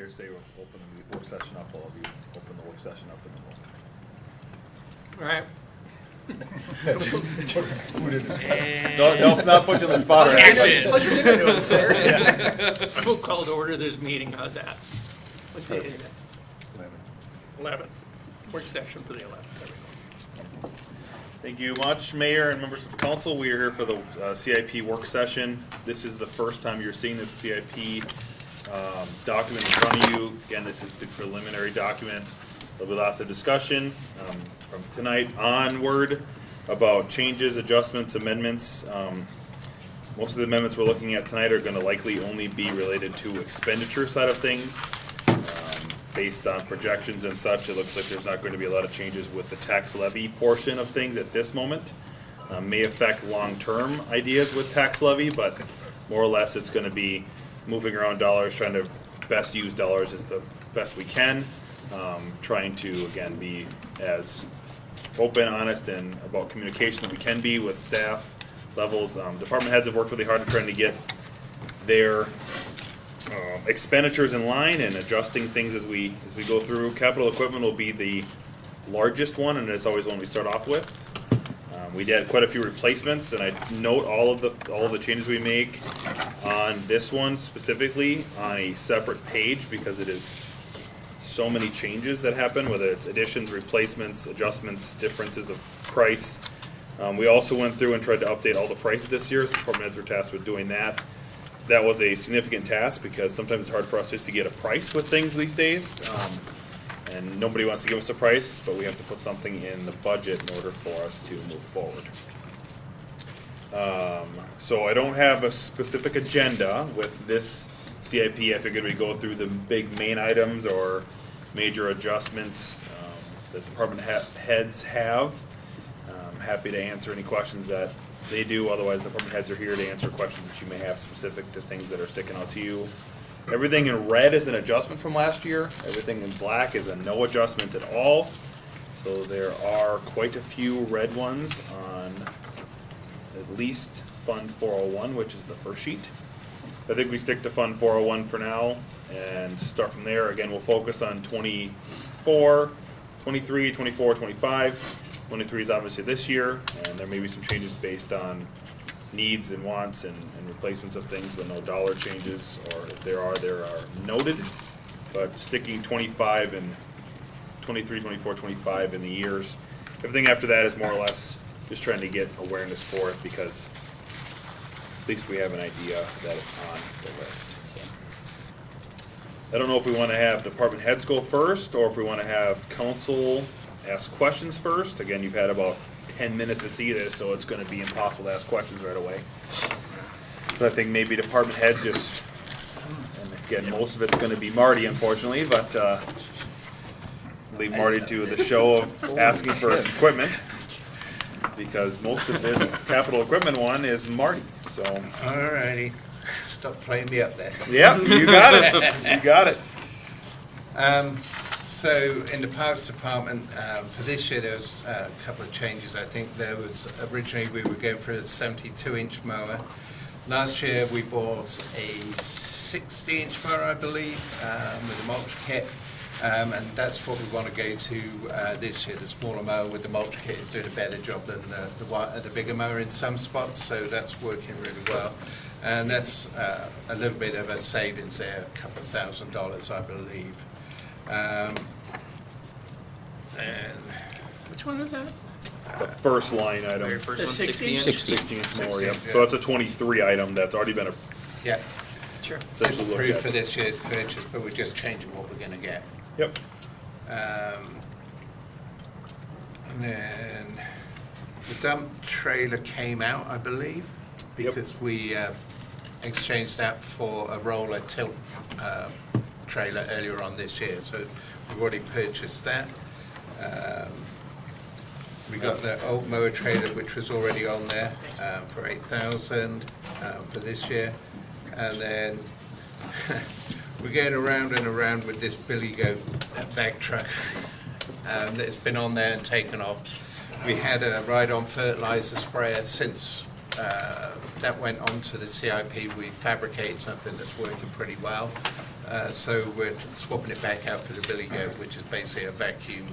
Chair say we'll open the work session up, I'll be open the work session up in All right. No, not put you on the spot. Or Action. Pleasure to do it, sir. I will call to order this meeting. How's that? What's the date? 11. Work session for the 11th. There we go. Thank you much, Mayor and members of the council. We are here for the CIP work session. This is the first time you're seeing this CIP document in front of you. Again, this is the preliminary document. There'll be lots of discussion from tonight onward about changes, adjustments, amendments. Most of the amendments we're looking at tonight are going to likely only be related to expenditure side of things. Based on projections and such, it looks like there's not going to be a lot of changes with the tax levy portion of things at this moment. May affect long-term ideas with tax levy, but more or less it's going to be moving around dollars, trying to best use dollars as the best we can. Trying to, again, be as open, honest, and about communication that we can be with staff levels. Department heads have worked really hard at trying to get their expenditures in line and adjusting things as we go through. Capital equipment will be the largest one, and it's always one we start off with. We did quite a few replacements, and I note all of the changes we make on this one specifically on a separate page because it is so many changes that happen, whether it's additions, replacements, adjustments, differences of price. We also went through and tried to update all the prices this year, so department heads were tasked with doing that. That was a significant task because sometimes it's hard for us just to get a price with things these days. And nobody wants to give us a price, but we have to put something in the budget in order for us to move forward. So I don't have a specific agenda with this CIP. I figured we'd go through the big main items or major adjustments that department heads have. I'm happy to answer any questions that they do. Otherwise, the department heads are here to answer questions that you may have specific to things that are sticking out to you. Everything in red is an adjustment from last year. Everything in black is a no adjustment at all. So there are quite a few red ones on at least Fund 401, which is the first sheet. I think we stick to Fund 401 for now and start from there. Again, we'll focus on 24, 23, 24, 25. 23 is obviously this year, and there may be some changes based on needs and wants and replacements of things, but no dollar changes, or if there are noted. But sticking 25 and 23, 24, 25 in the years. Everything after that is more or less just trying to get awareness for it because at least we have an idea that it's on the list. So I don't know if we want to have department heads go first or if we want to have council ask questions first. Again, you've had about 10 minutes to see this, so it's going to be impossible to ask questions right away. But I think maybe department heads just, and again, most of it's going to be Marty, unfortunately, but leave Marty to the show of asking for equipment because most of this capital equipment one is Marty. So. Alrighty, stop playing me up there. Yep, you got it. You got it. So in the Parks Department, for this year there was a couple of changes. I think there was, originally we were going for a 72-inch mower. Last year we bought a 60-inch mower, I believe, with a mulch kit. And that's what we want to go to this year. The smaller mower with the mulch kit is doing a better job than the bigger mower in some spots, so that's working really well. And that's a little bit of a savings there, a couple of $1,000, I believe. And Which one is that? The first line item. Very first The one, 60 60 inch? 16-inch mower, yep. Yeah. So that's a 23 item that's already been yeah, Sure. it's essentially looked approved at. for this year's purchase, but we're just changing what we're going to get. Yep. And then the dump trailer came out, I believe, Yep. because we exchanged that for a roller tilt trailer earlier on this year. So we've already purchased that. We got the old mower trailer, which was already on there for $8,000 for this year, and then we're going around and around with this Billy Goat bag truck that's been on there and taken off. We had a ride-on fertilizer sprayer since that went on to the CIP. We fabricated something that's working pretty well. So we're swapping it back out for the billy goat, which is basically a vacuum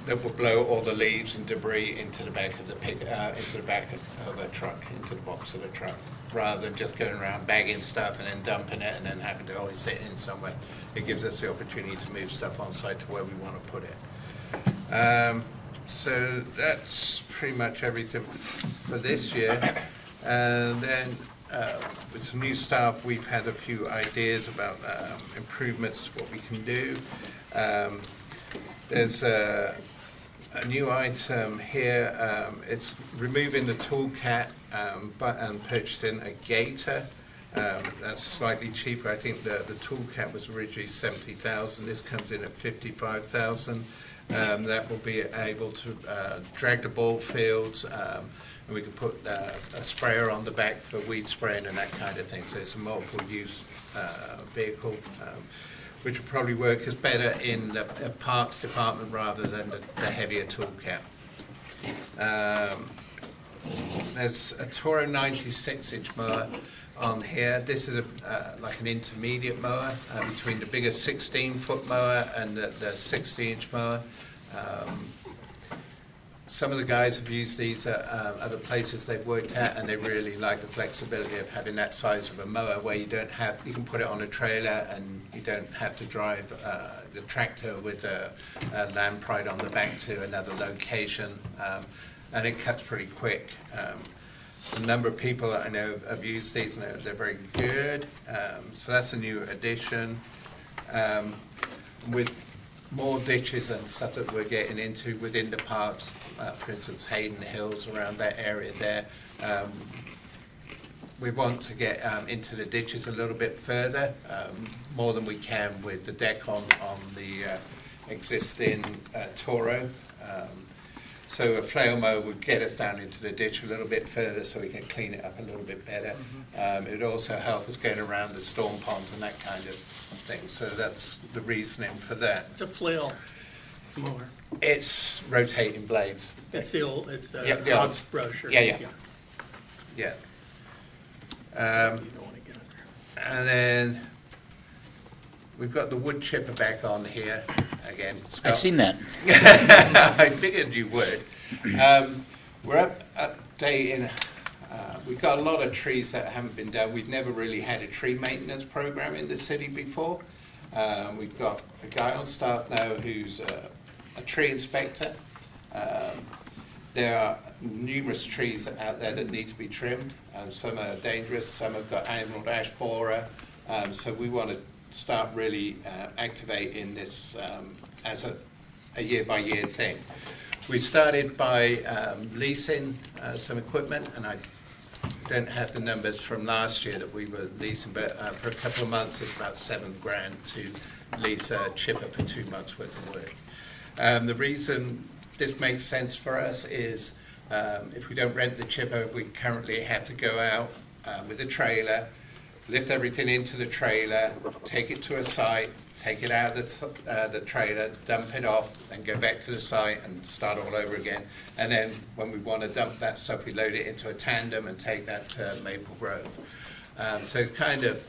that will blow all the leaves and debris into the back of the into the back of a truck, into the box of the truck, rather than just going around bagging stuff and then dumping it and then having to always sit in somewhere. It gives us the opportunity to move stuff on site to where we want to put it. So that's pretty much everything for this year. And then with some new staff, we've had a few ideas about improvements, what we can do. There's a new item here. It's removing the tool cat and purchasing a gator. That's slightly cheaper. I think the tool cat was originally 70,000. This comes in at 55,000. That will be able to drag the ball fields, and we can put a sprayer on the back for weed spraying and that kind of thing. So it's a multiple use vehicle. Which will probably work as better in the parks department rather than the heavier tool cap. There's a Toro 96-inch mower on here. This is like an intermediate mower between the bigger 16-foot mower and the 60-inch mower. Some of the guys have used these at other places they've worked at, and they really like the flexibility of having that size of a mower where you can put it on a trailer and you don't have to drive the tractor with a land pride on the back to another location, and it cuts pretty quick. A number of people that I know have used these, and they're very good. So that's a new addition. With more ditches and stuff that we're getting into within the parks, for instance, Hayden Hills, around that area there. We want to get into the ditches a little bit further, more than we can with the deck on the existing Toro. So a flail mower would get us down into the ditch a little bit further so we can clean it up a little bit better. It would also help us going around the storm ponds and that kind of thing. So that's the reasoning for that. It's a flail mower. It's rotating blades. It's the old, it's the Yeah, the hog old. brush. Yeah. You Yeah. don't want to get under. And then we've got the wood chipper back on here again. Scott. I seen that. I figured you would. We're updating. We've got a lot of trees that haven't been done. We've never really had a tree maintenance program in the city before. We've got a guy on staff now who's a tree inspector. There are numerous trees out there that need to be trimmed. Some are dangerous, some have got annual ash borer. So we want to start really activating this as a year-by-year thing. We started by leasing some equipment, and I don't have the numbers from last year that we were leasing, but for a couple of months it's about $7,000 to lease a chipper for 2 months worth of work. The reason this makes sense for us is if we don't rent the chipper, we currently have to go out with a trailer, lift everything into the trailer, take it to a site, take it out of the trailer, dump it off, and go back to the site and start all over again. And then when we want to dump that stuff, we load it into a tandem and take that to Maple Grove. So it's kind of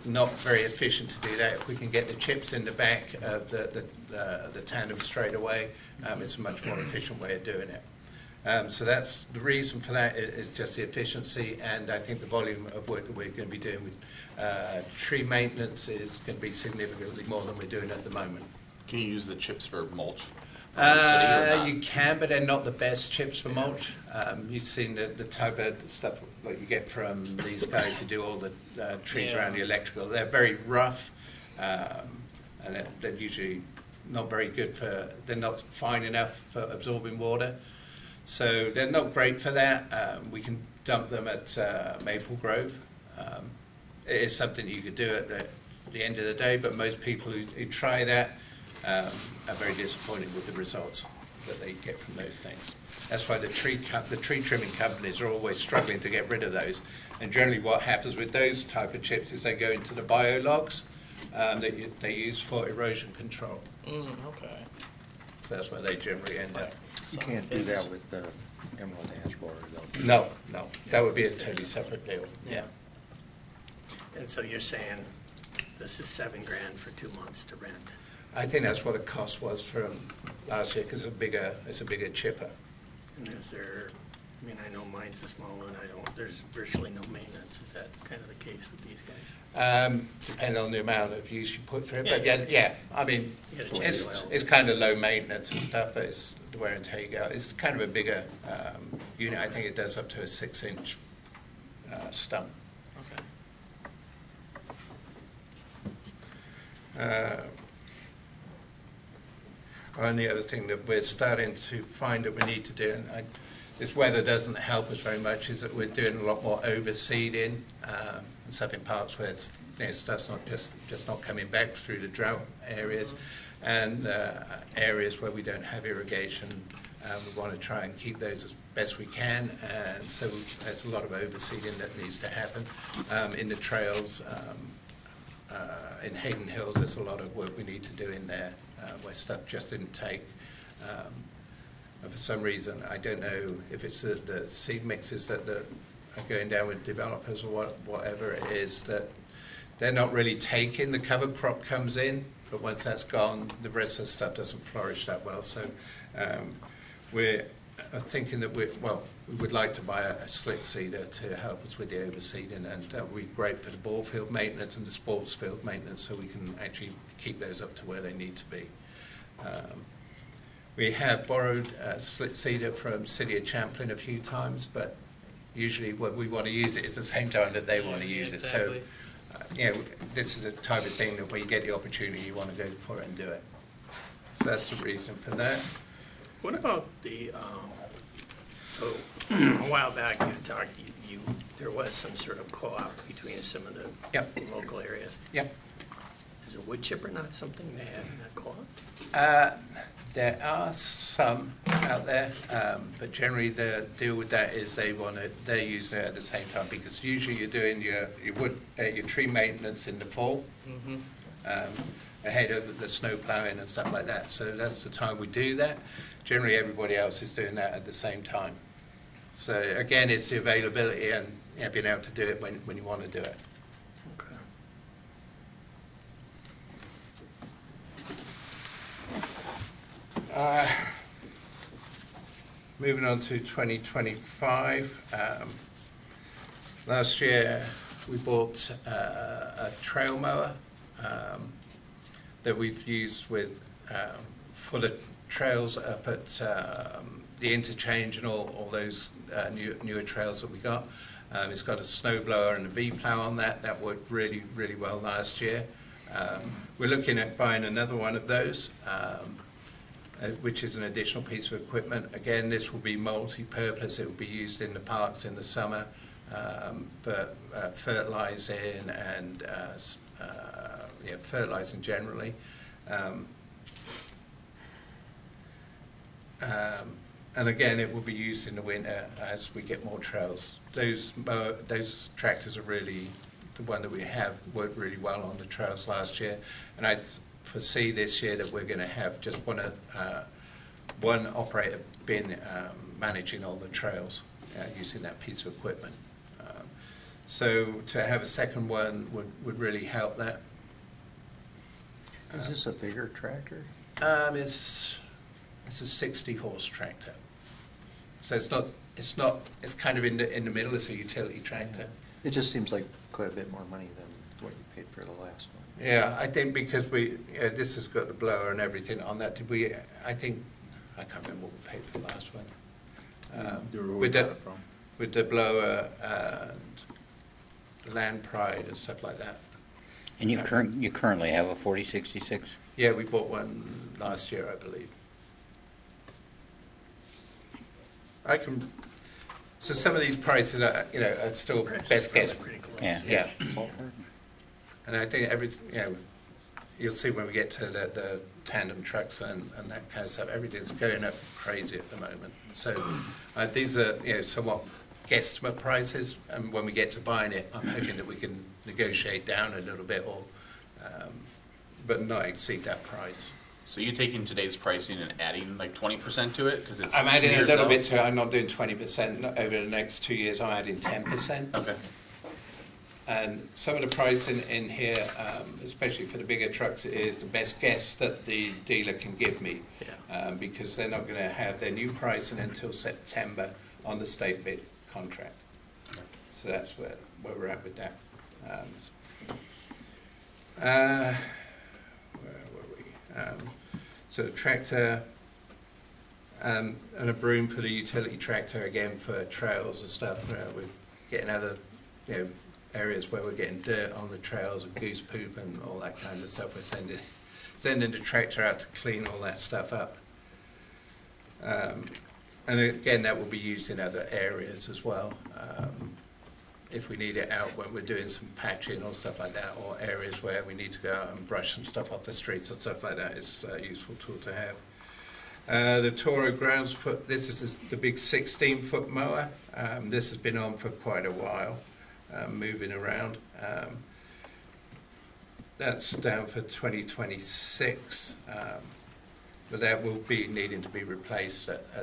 not very efficient to do that. If we can get the chips in the back of the tandem straight away, it's a much more efficient way of doing it. So that's the reason for that is just the efficiency, and I think the volume of work that we're going to be doing with tree maintenance is going to be significantly more than we're doing at the moment. Can you use the chips for mulch? Or You can, but they're not the best chips for mulch. You've seen the type of stuff that you get from these guys who do all the trees around the electrical. They're very rough, and they're usually not very good for, they're not fine enough for absorbing water. So they're not great for that. We can dump them at Maple Grove. It is something you could do at the end of the day, but most people who try that are very disappointed with the results that they get from those things. That's why the tree trimming companies are always struggling to get rid of those. And generally what happens with those type of chips is they go into the biologs that they use for erosion control. Okay. So that's where they generally end up. You can't do that with the emerald ash borer, though. No, that would be a totally separate deal. Yeah. And so you're saying this is $7,000 for 2 months to rent? I think that's what the cost was from last year, because it's a bigger chipper. And is there, I mean, I know mine's a small one, there's virtually no maintenance. Is that kind of the case with these guys? Depending on the amount of use you put through it. But Yeah. yeah, I mean, You gotta change the oil. it's kind of low maintenance and stuff, but it's the wear and tear you go. It's kind of a bigger unit. I think it does up to a 6-inch stump. Okay. And the other thing that we're starting to find that we need to do, and this weather doesn't help us very much, is that we're doing a lot more overseeding and stuff in parks where stuff's not just not coming back through the drought areas, and areas where we don't have irrigation. We want to try and keep those as best we can, and so there's a lot of overseeding that needs to happen in the trails. In Hayden Hills, there's a lot of work we need to do in there where stuff just didn't take. And for some reason, I don't know if it's the seed mixes that are going down with developers or whatever it is, that they're not really taking. The cover crop comes in, but once that's gone, the rest of the stuff doesn't flourish that well. So we're thinking that we would like to buy a slit seeder to help us with the overseeding, and that would be great for the ball field maintenance and the sports field maintenance, so we can actually keep those up to where they need to be. We have borrowed a slit seeder from City of Champlain a few times, but usually when we want to use it, it's the same time that they want to use it. So, this is the type of thing that when you get the opportunity, you want to go for it and do it. So that's the reason for that. What about the, so a while back you talked, there was some sort of co-op between some of the Yep. local areas. Yep. Is a wood chipper not something they have in that co-op? There are some out there, but generally the deal with that is they're using it at the same time, because usually you're doing your tree maintenance in the fall, ahead of the snow plowing and stuff like that. So that's the time we do that. Generally everybody else is doing that at the same time. So again, it's the availability and being able to do it when you want to do it. Moving on to 2025. Last year we bought a trail mower that we've used with fuller trails up at the interchange and all those newer trails that we got. It's got a snow blower and a V-plow on that. That worked really, really well last year. We're looking at buying another one of those. Which is an additional piece of equipment. Again, this will be multi-purpose. It will be used in the parks in the summer for fertilizing and fertilizing generally. And again, it will be used in the winter as we get more trails. Those tractors are really the one that we have worked really well on the trails last year, and I foresee this year that we're going to have just one operator been managing all the trails using that piece of equipment. So to have a second one would really help that. Is this a bigger tractor? It's a 60-horse tractor. So it's kind of in the middle. It's a utility tractor. It just seems like quite a bit more money than what you paid for the last one. Yeah, I think because this has got the blower and everything on that. I can't remember what we paid for the last one. With the blower and the Land Pride and stuff like that. And you currently have a 4066? Yeah, we bought one last year, I believe. So some of these prices are still best guess. Pretty close. Yeah. And I think you'll see when we get to the tandem trucks and that kind of stuff, everything's going up crazy at the moment. So these are somewhat guesstimate prices, and when we get to buying it, I'm hoping that we can negotiate down a little bit, but not exceed that price. So you're taking today's pricing and adding like 20% to it because it's I'm adding 2 a years little out? bit to it. I'm not doing 20%. Over the next 2 years, I'm adding 10%. Okay. And some of the pricing in here, especially for the bigger trucks, is the best guess that the dealer can give me. Yeah. Because they're not going to have their new pricing until September on the state bid contract. So that's where we're at with that. Where were we? So the tractor and a broom for the utility tractor, again for trails and stuff. We're getting out of areas where we're getting dirt on the trails and goose poop and all that kind of stuff. We're sending the tractor out to clean all that stuff up. And again, that will be used in other areas as well. If we need it out when we're doing some patching or stuff like that, or areas where we need to go out and brush some stuff off the streets and stuff like that, it's a useful tool to have. The Toro grounds foot, this is the big 16-foot mower. This has been on for quite a while, moving around. That's down for 2026, but that will be needing to be replaced at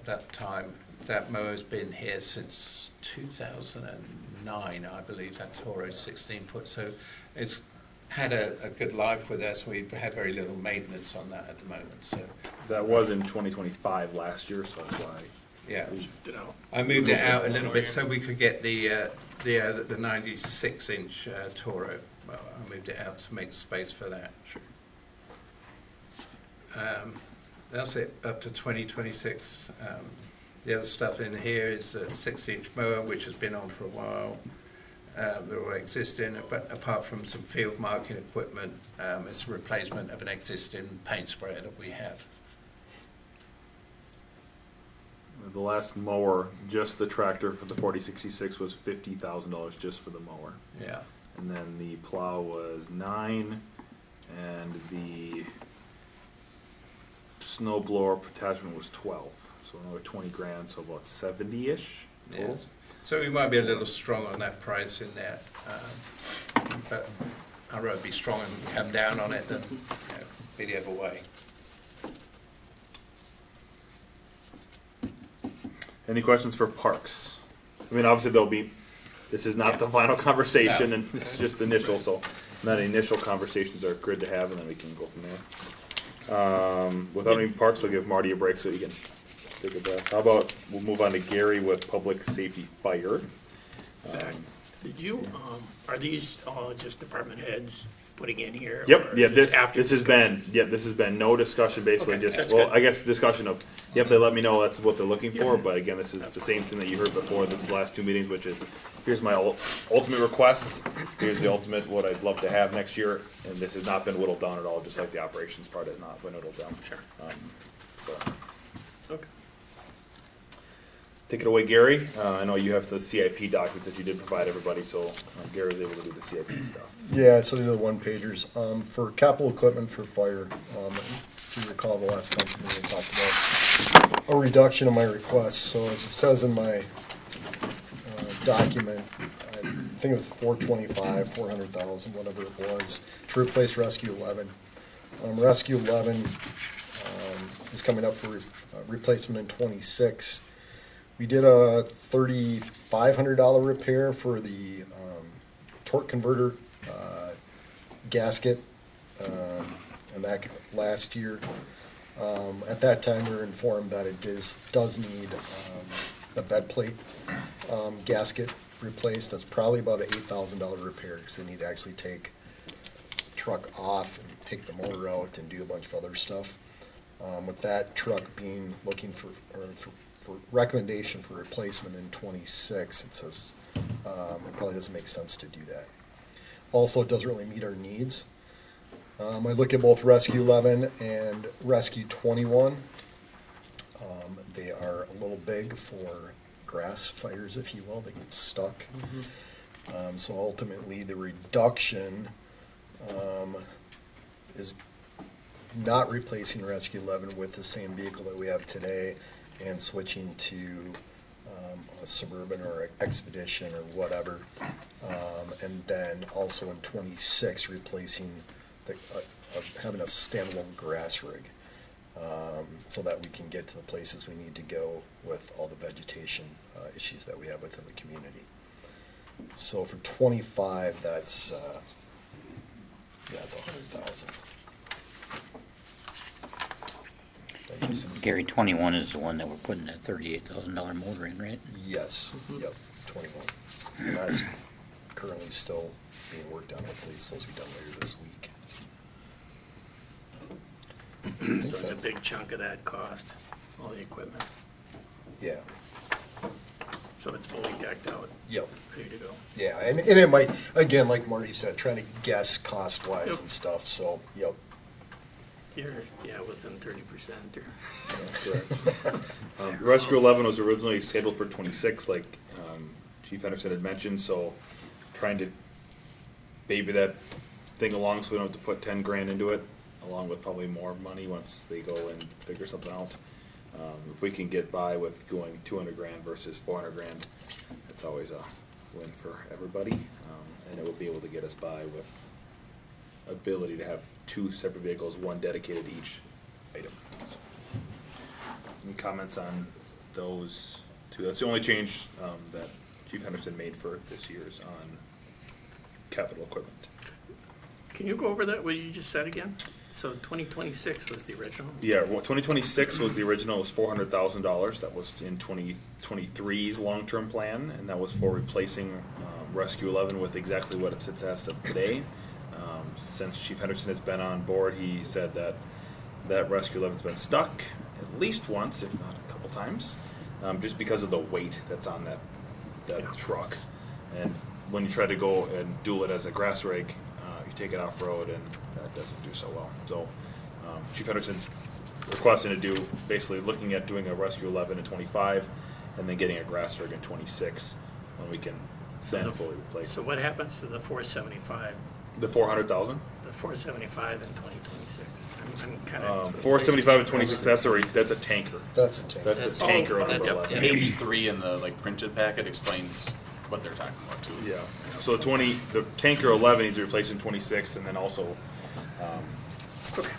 that time. That mower's been here since 2009, I believe, that Toro 16-foot. So it's had a good life with us. We've had very little maintenance on that at the moment. So That was in 2025 last year, so that's why. yeah, You know, I moved it out a little bit so we could get the 96-inch Toro. Well, I moved it out to make space for that. Sure. That's it, up to 2026. The other stuff in here is a 6-inch mower, which has been on for a while. They're all existing, but apart from some field marking equipment, it's a replacement of an existing paint sprayer that we have. The last mower, just the tractor for the 4066 was $50,000 just for the mower. Yeah. And then the plow was $9,000, and the snow blower attachment was $12,000. So another 20 grand, so about 70-ish. Yes. So we might be a little strong on that price in there, but I'd rather be strong and come down on it than be the other way. Any questions for Parks? I mean, obviously this is not the final conversation, and it's just initial, so the initial conversations are good to have, and then we can go from there. Without any Parks, we'll give Marty a break so he can take a breath. How about we'll move on to Gary with Public Safety Fire. Zach, did you, are these all just department heads putting in here? Yep, or yeah, is this has been no discussion, basically Okay, just, that's well, good. I guess discussion of, yep, they let me know that's what they're looking for, but again, this is the same thing that you heard before, the last two meetings, which is, here's my ultimate requests, here's the ultimate, what I'd love to have next year, and this has not been whittled down at all, just like the operations part has not been whittled down. Sure. So, Okay. take it away, Gary. I know you have the CIP documents that you did provide everybody, so Gary was able to do the CIP stuff. Yeah, so these are the one-pagers. For capital equipment for fire, if you recall the last council meeting, we talked about a reduction of my request. So as it says in my document, I think it was 425, 400,000, whatever it was, to replace Rescue 11. Rescue 11 is coming up for replacement in 26. We did a $3,500 repair for the torque converter gasket, and that last year. At that time, we were informed that it does need the bed plate gasket replaced. That's probably about an $8,000 repair because they need to actually take the truck off and take the motor out and do a bunch of other stuff. With that truck looking for recommendation for replacement in 26, it says it probably doesn't make sense to do that. Also, it doesn't really meet our needs. I look at both Rescue 11 and Rescue 21. They are a little big for grass fires, if you will. They get stuck. So ultimately, the reduction is not replacing Rescue 11 with the same vehicle that we have today and switching to a Suburban or Expedition or whatever. And then also in 26, replacing having a standalone grass rig so that we can get to the places we need to go with all the vegetation issues that we have within the community. So for 25, that's, yeah, it's 100,000. I guess- Gary, 21 is the one that we're putting that $38,000 motor in, right? Yes, yep, 21. And that's currently still being worked on. Hopefully it's supposed to be done later this week. So it's a big chunk of that cost, all the equipment. Yeah, So it's fully decked out, yep. ready to go. Yeah, and it might, again, like Marty said, trying to guess cost-wise Yep. and stuff, so, yep. You're, yeah, within 30% or. Correct. Rescue 11 was originally scheduled for 26, like Chief Henderson had mentioned, so trying to baby that thing along so we don't have to put 10 grand into it, along with probably more money once they go and figure something out. If we can get by with going 200 grand versus 400 grand, it's always a win for everybody, and it will be able to get us by with ability to have two separate vehicles, one dedicated to each item. Any comments on those two? That's the only change that Chief Henderson made for this year's on capital equipment. Can you go over that, what you just said again? So 2026 was the original? Yeah, well, 2026 was the original, it was $400,000. That was in 2023's long-term plan, and that was for replacing Rescue 11 with exactly what it sits as of today. Since Chief Henderson has been on board, he said that Rescue 11's been stuck at least once, if not a couple times, just because of the weight that's on that Yeah. truck. And when you try to go and dual it as a grass rig, you take it off-road, and that doesn't do so well. So Chief Henderson's requesting to do, basically looking at doing a Rescue 11 in 25, and then getting a grass rig in 26, when we can then fully replace So it. what happens to the 475, The 400,000? the 475 in 2026? I'm kind of. 475 and 26, that's a tanker. That's a tank. That's the That's- tanker oh, on number that's- 11. Page 3 in the printed packet explains what they're talking about too. Yeah, so the tanker 11 needs to replace in 26, and then also Okay.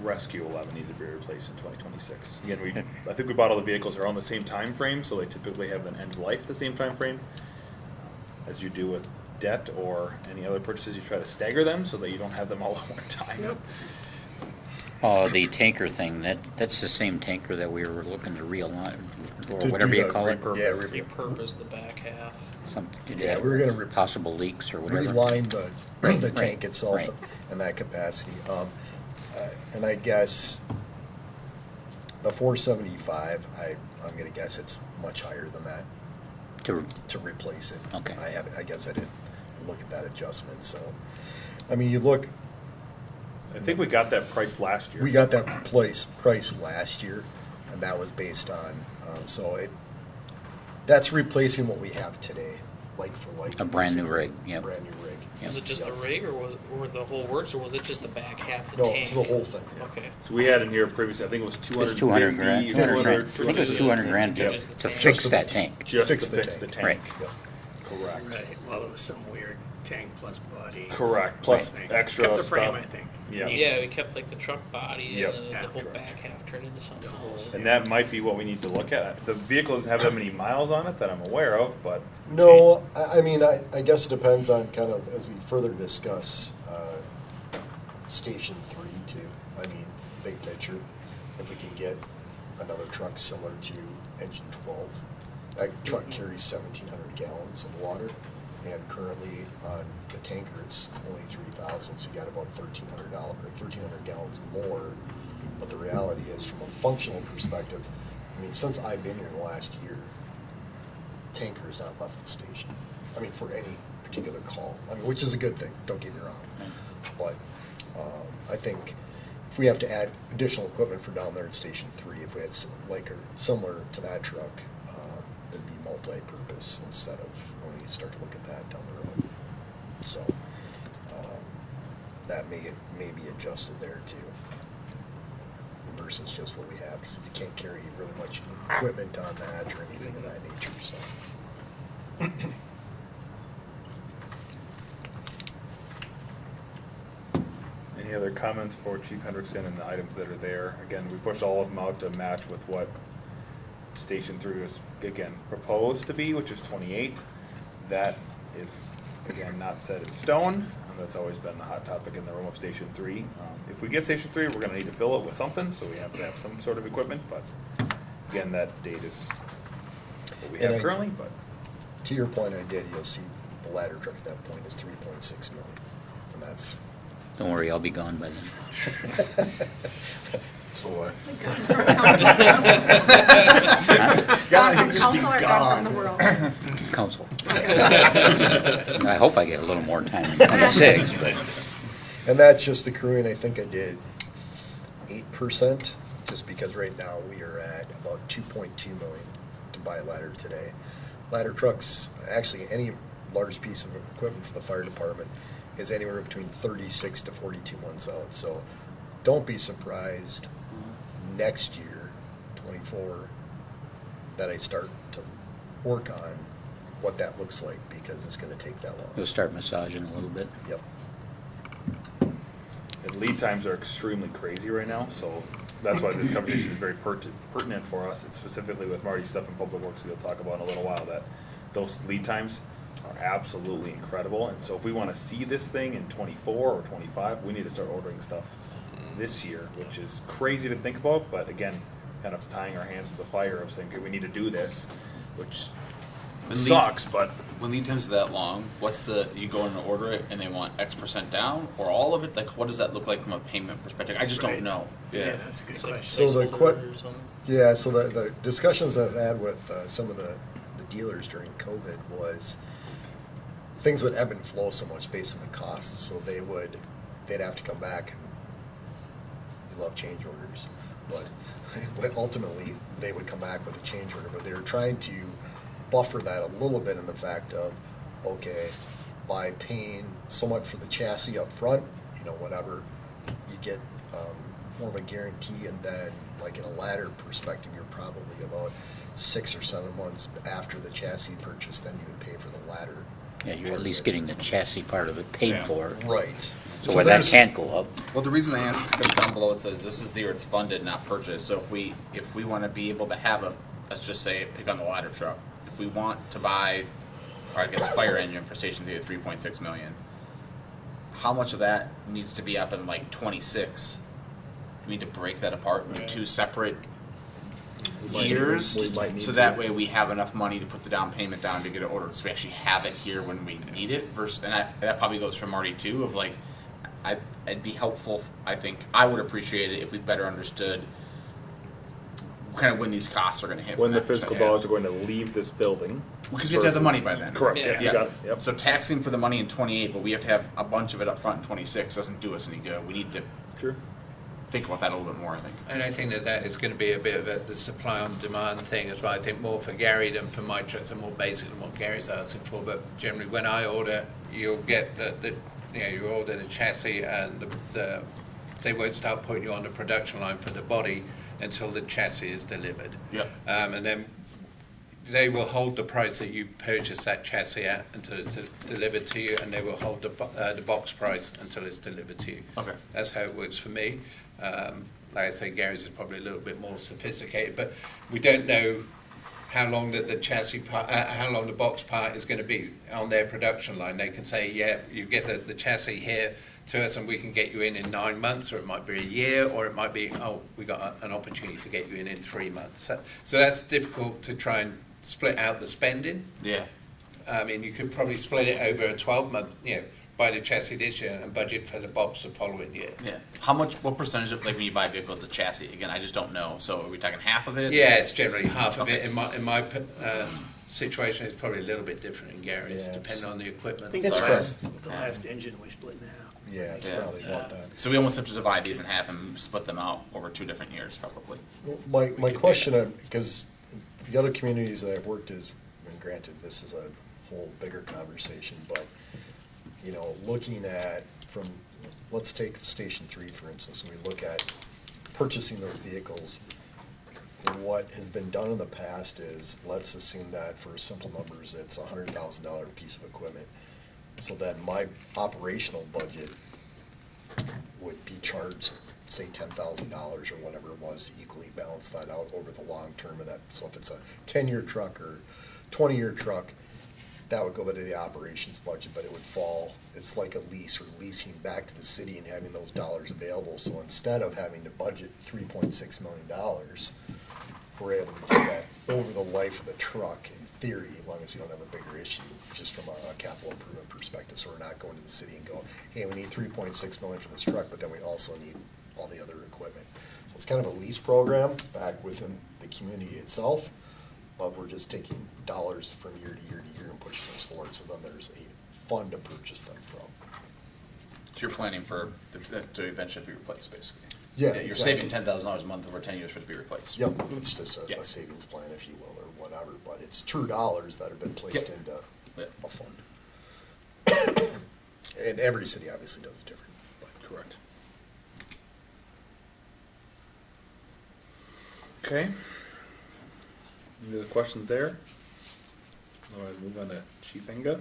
Rescue 11 need to be replaced in 2026. Again, I think we bought all the vehicles around the same time frame, so they typically have an end of life the same time frame. As you do with debt or any other purchases, you try to stagger them so that you don't have them all at one time. Yep. The tanker thing, that's the same tanker that we were looking to realign, or To whatever do you the call it. Yeah, Repurpose the back half. Yeah, we were gonna Possible leaks or whatever. reline the Right, the right, tank itself right. and that capacity. And I guess the 475, I'm gonna guess it's much higher than that to replace it. Okay. I guess I didn't look at that adjustment, so, I mean, you look, I think we got that price last year. we got that price last year, and that was based on, that's replacing what we have today, like for like. A brand new basically. rig, yep. Brand new rig. Yep. Was it just the rig, or the whole works, or was it just the back half of the No, tank? it's the whole thing. Okay. So we had in here previously, I think it was 250. It's 200 grand. 200 grand. I think it was 200 grand Yep. to fix that tank. Just Fix to the fix the tank. tank. Right. Yep. Correct. Right, well, it was some weird tank plus body. Correct, plus thing. extra Kept the frame, stuff. I think. Yeah. Yeah, we kept like the truck body Yep. and the Yeah, whole correct. back half turned into something else. And that might be what we need to look at. The vehicle doesn't have that many miles on it that I'm aware of, but No, I mean, I guess it depends on kind of, as we further discuss, Station 3 too. I mean, big picture, if we can get another truck similar to Engine 12. That truck carries 1,700 gallons of water, and currently on the tanker, it's only 3,000, so you got about $1,300 gallons more. But the reality is, from a functional perspective, I mean, since I've been here in the last year, tanker has not left the station. I mean, for any particular call. I mean, which is a good thing, don't get me wrong. But I think if we have to add additional equipment for down there at Station 3, if we had similar to that truck, it'd be multi-purpose instead of when you start to look at that down the road. So that may be adjusted there too, versus just what we have, because you can't carry really much equipment on that or anything of that nature. So. any other comments for Chief Hendrickson and the items that are there? Again, we pushed all of them out to match with what Station 3 was, again, proposed to be, which is 28. That is, again, not set in stone. That's always been the hot topic in the room of Station 3. If we get Station 3, we're going to need to fill it with something, so we have to have some sort of equipment. But again, that date is what we have currently. But to your point, you'll see the ladder truck at that point is 3.6 million, and that's. Don't worry, I'll be gone by then. So what? Gone from council or gone from the world? Council. I hope I get a little more time than 26, but And that's just accruing, I think I did 8%, just because right now we are at about 2.2 million to buy a ladder today. Ladder trucks, actually any large piece of equipment for the fire department is anywhere between 36 to 42 months out. So don't be surprised next year, 24, that I start to work on what that looks like, because it's going to take that long. you'll start massaging a little bit. Yep. and lead times are extremely crazy right now, so that's why this conversation is very pertinent for us. It's specifically with Marty's stuff in Public Works we'll talk about in a little while, that those lead times are absolutely incredible. And so if we want to see this thing in 24 or 25, we need to start ordering stuff this year, which is crazy to think about, but again, kind of tying our hands to the fire of saying, okay, we need to do this, which sucks, but When lead times are that long, you go in and order it and they want X% down or all of it? Like, what does that look like from a payment perspective? I just don't know. Yeah, that's a good question. So the Placeholder or something? Yeah, so the discussions I've had with some of the dealers during COVID was things would ebb and flow so much based on the costs, so they'd have to come back, and we love change orders, but ultimately they would come back with a change order, but they were trying to buffer that a little bit in the fact of, okay, by paying so much for the chassis up front, whatever, you get more of a guarantee, and then like in a ladder perspective, you're probably about 6 or 7 months after the chassis purchase, then you would pay for the ladder. Yeah, you're at least getting the chassis part of it paid for. Right. So where that can't go up. Well, the reason I asked is because down below it says this is the year it's funded, not purchased. So if we want to be able to have let's just say, pick on the ladder truck. If we want to buy, or I guess fire engine for Station 3 at 3.6 million, how much of that needs to be up in like 26? We need to break that apart into two separate years, so that way we have enough money to put the down payment down to get it ordered, so we actually have it here when we need it. That probably goes for Marty too. Of like, it'd be helpful. I think I would appreciate it if we better understood kind of when these costs are going to hit. when the physical dollars are going to leave this building. Because we have to have the money by then. Correct. Yeah. You got it. Yep. So taxing for the money in 28, but we have to have a bunch of it up front in 26 doesn't do us any good. We need to Sure. think about that a little bit more, I think. And I think that is going to be a bit of the supply on demand thing as well. I think more for Gary than for my trucks, and more basic than what Gary's asking for. But generally, when I order, you'll get you order the chassis, and they won't start putting you on the production line for the body until the chassis is delivered. Yep. And then they will hold the price that you purchase that chassis at until it's delivered to you, and they will hold the box price until it's delivered to you. Okay. That's how it works for me. Like I say, Gary's is probably a little bit more sophisticated, but we don't know how long the chassis part, how long the box part is going to be on their production line. They can say, yeah, you get the chassis here to us and we can get you in 9 months, or it might be a year, or it might be, we got an opportunity to get you in 3 months. So that's difficult to try and split out the spending. Yeah. I mean, you could probably split it over a 12-month, buy the chassis this year and budget for the box the following year. Yeah. What percentage of, like when you buy vehicles, the chassis? Again, I just don't know. So are we talking half of it? Yeah, it's generally half of Okay. it. In my situation, it's probably a little bit different in Gary's, Yeah, depending on the I equipment. think It's the last engine we split in half. Yeah, it's Yeah. probably about that. So we almost have to divide these in half and split them out over 2 different years, probably. Well, my could do question, because the other communities that I've worked is, and granted, this is a whole bigger conversation, but, looking at let's take Station 3, for instance, and we look at purchasing those vehicles. What has been done in the past is, let's assume that for simple numbers, it's a $100,000 piece of equipment. So then my operational budget would be charged say $10,000 or whatever it was, to equally balance that out over the long term of that. So if it's a 10-year truck or 20-year truck, that would go into the operations budget, but it would fall, it's like a lease or leasing back to the city and having those dollars available. So instead of having to budget $3.6 million, we're able to do that over the life of the truck in theory, as long as you don't have a bigger issue, just from a capital improvement perspective. So we're not going to the city and go, hey, we need $3.6 million for this truck, but then we also need all the other equipment. So it's kind of a lease program back within the community itself, but we're just taking dollars from year to year to year and pushing those forward. So then there's a fund to purchase them from. So you're planning for to eventually be replaced, basically. Yeah, You're exactly. saving $10,000 a month over 10 years for it to be replaced. Yep, it's just Yeah. a savings plan, if you will, or whatever, but it's true dollars that have been placed Yep. into Yep. a fund. And every city obviously does it different. But Correct. Okay. Any other questions there? All right, move on to Chief Enga.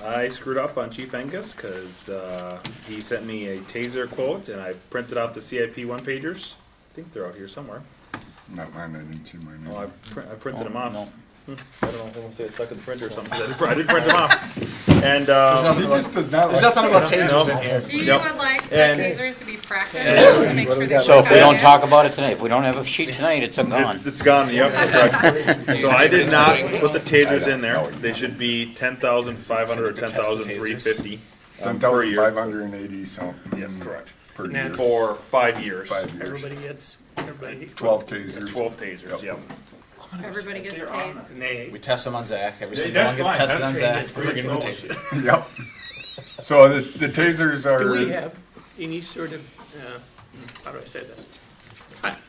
I screwed up on Chief Angus because he sent me a taser quote and I printed out the CIP one-pagers. I think they're out here somewhere. Not mine, I didn't see mine. Oh, I printed them off. No. I don't know if I'm gonna say it's stuck in the printer or something, 'cause I didn't print them off. And, He just does not There's like. nothing about tasers No. in here. You Yep. would like the And- tasers to be practiced And- to make What do sure we they got? So if we don't work talk out. about it tonight, if we don't have a sheet tonight, it's gone. it's gone, yep, correct. So I did not put the tasers in there. They should be 10,500 or So we could test the 10,350 per 10,580 something. Yep, correct. Per And year. that's- For 5 years. 5 years. Everybody 12 tasers. 12 tasers, yep. Everybody gets tased. Nay. We test them on Zach. Every Yeah, single one that's gets fine. tested on That's Zach. great. We're giving him a taser. Yep. So the tasers are. Do we have any sort of, how do I say this? How do you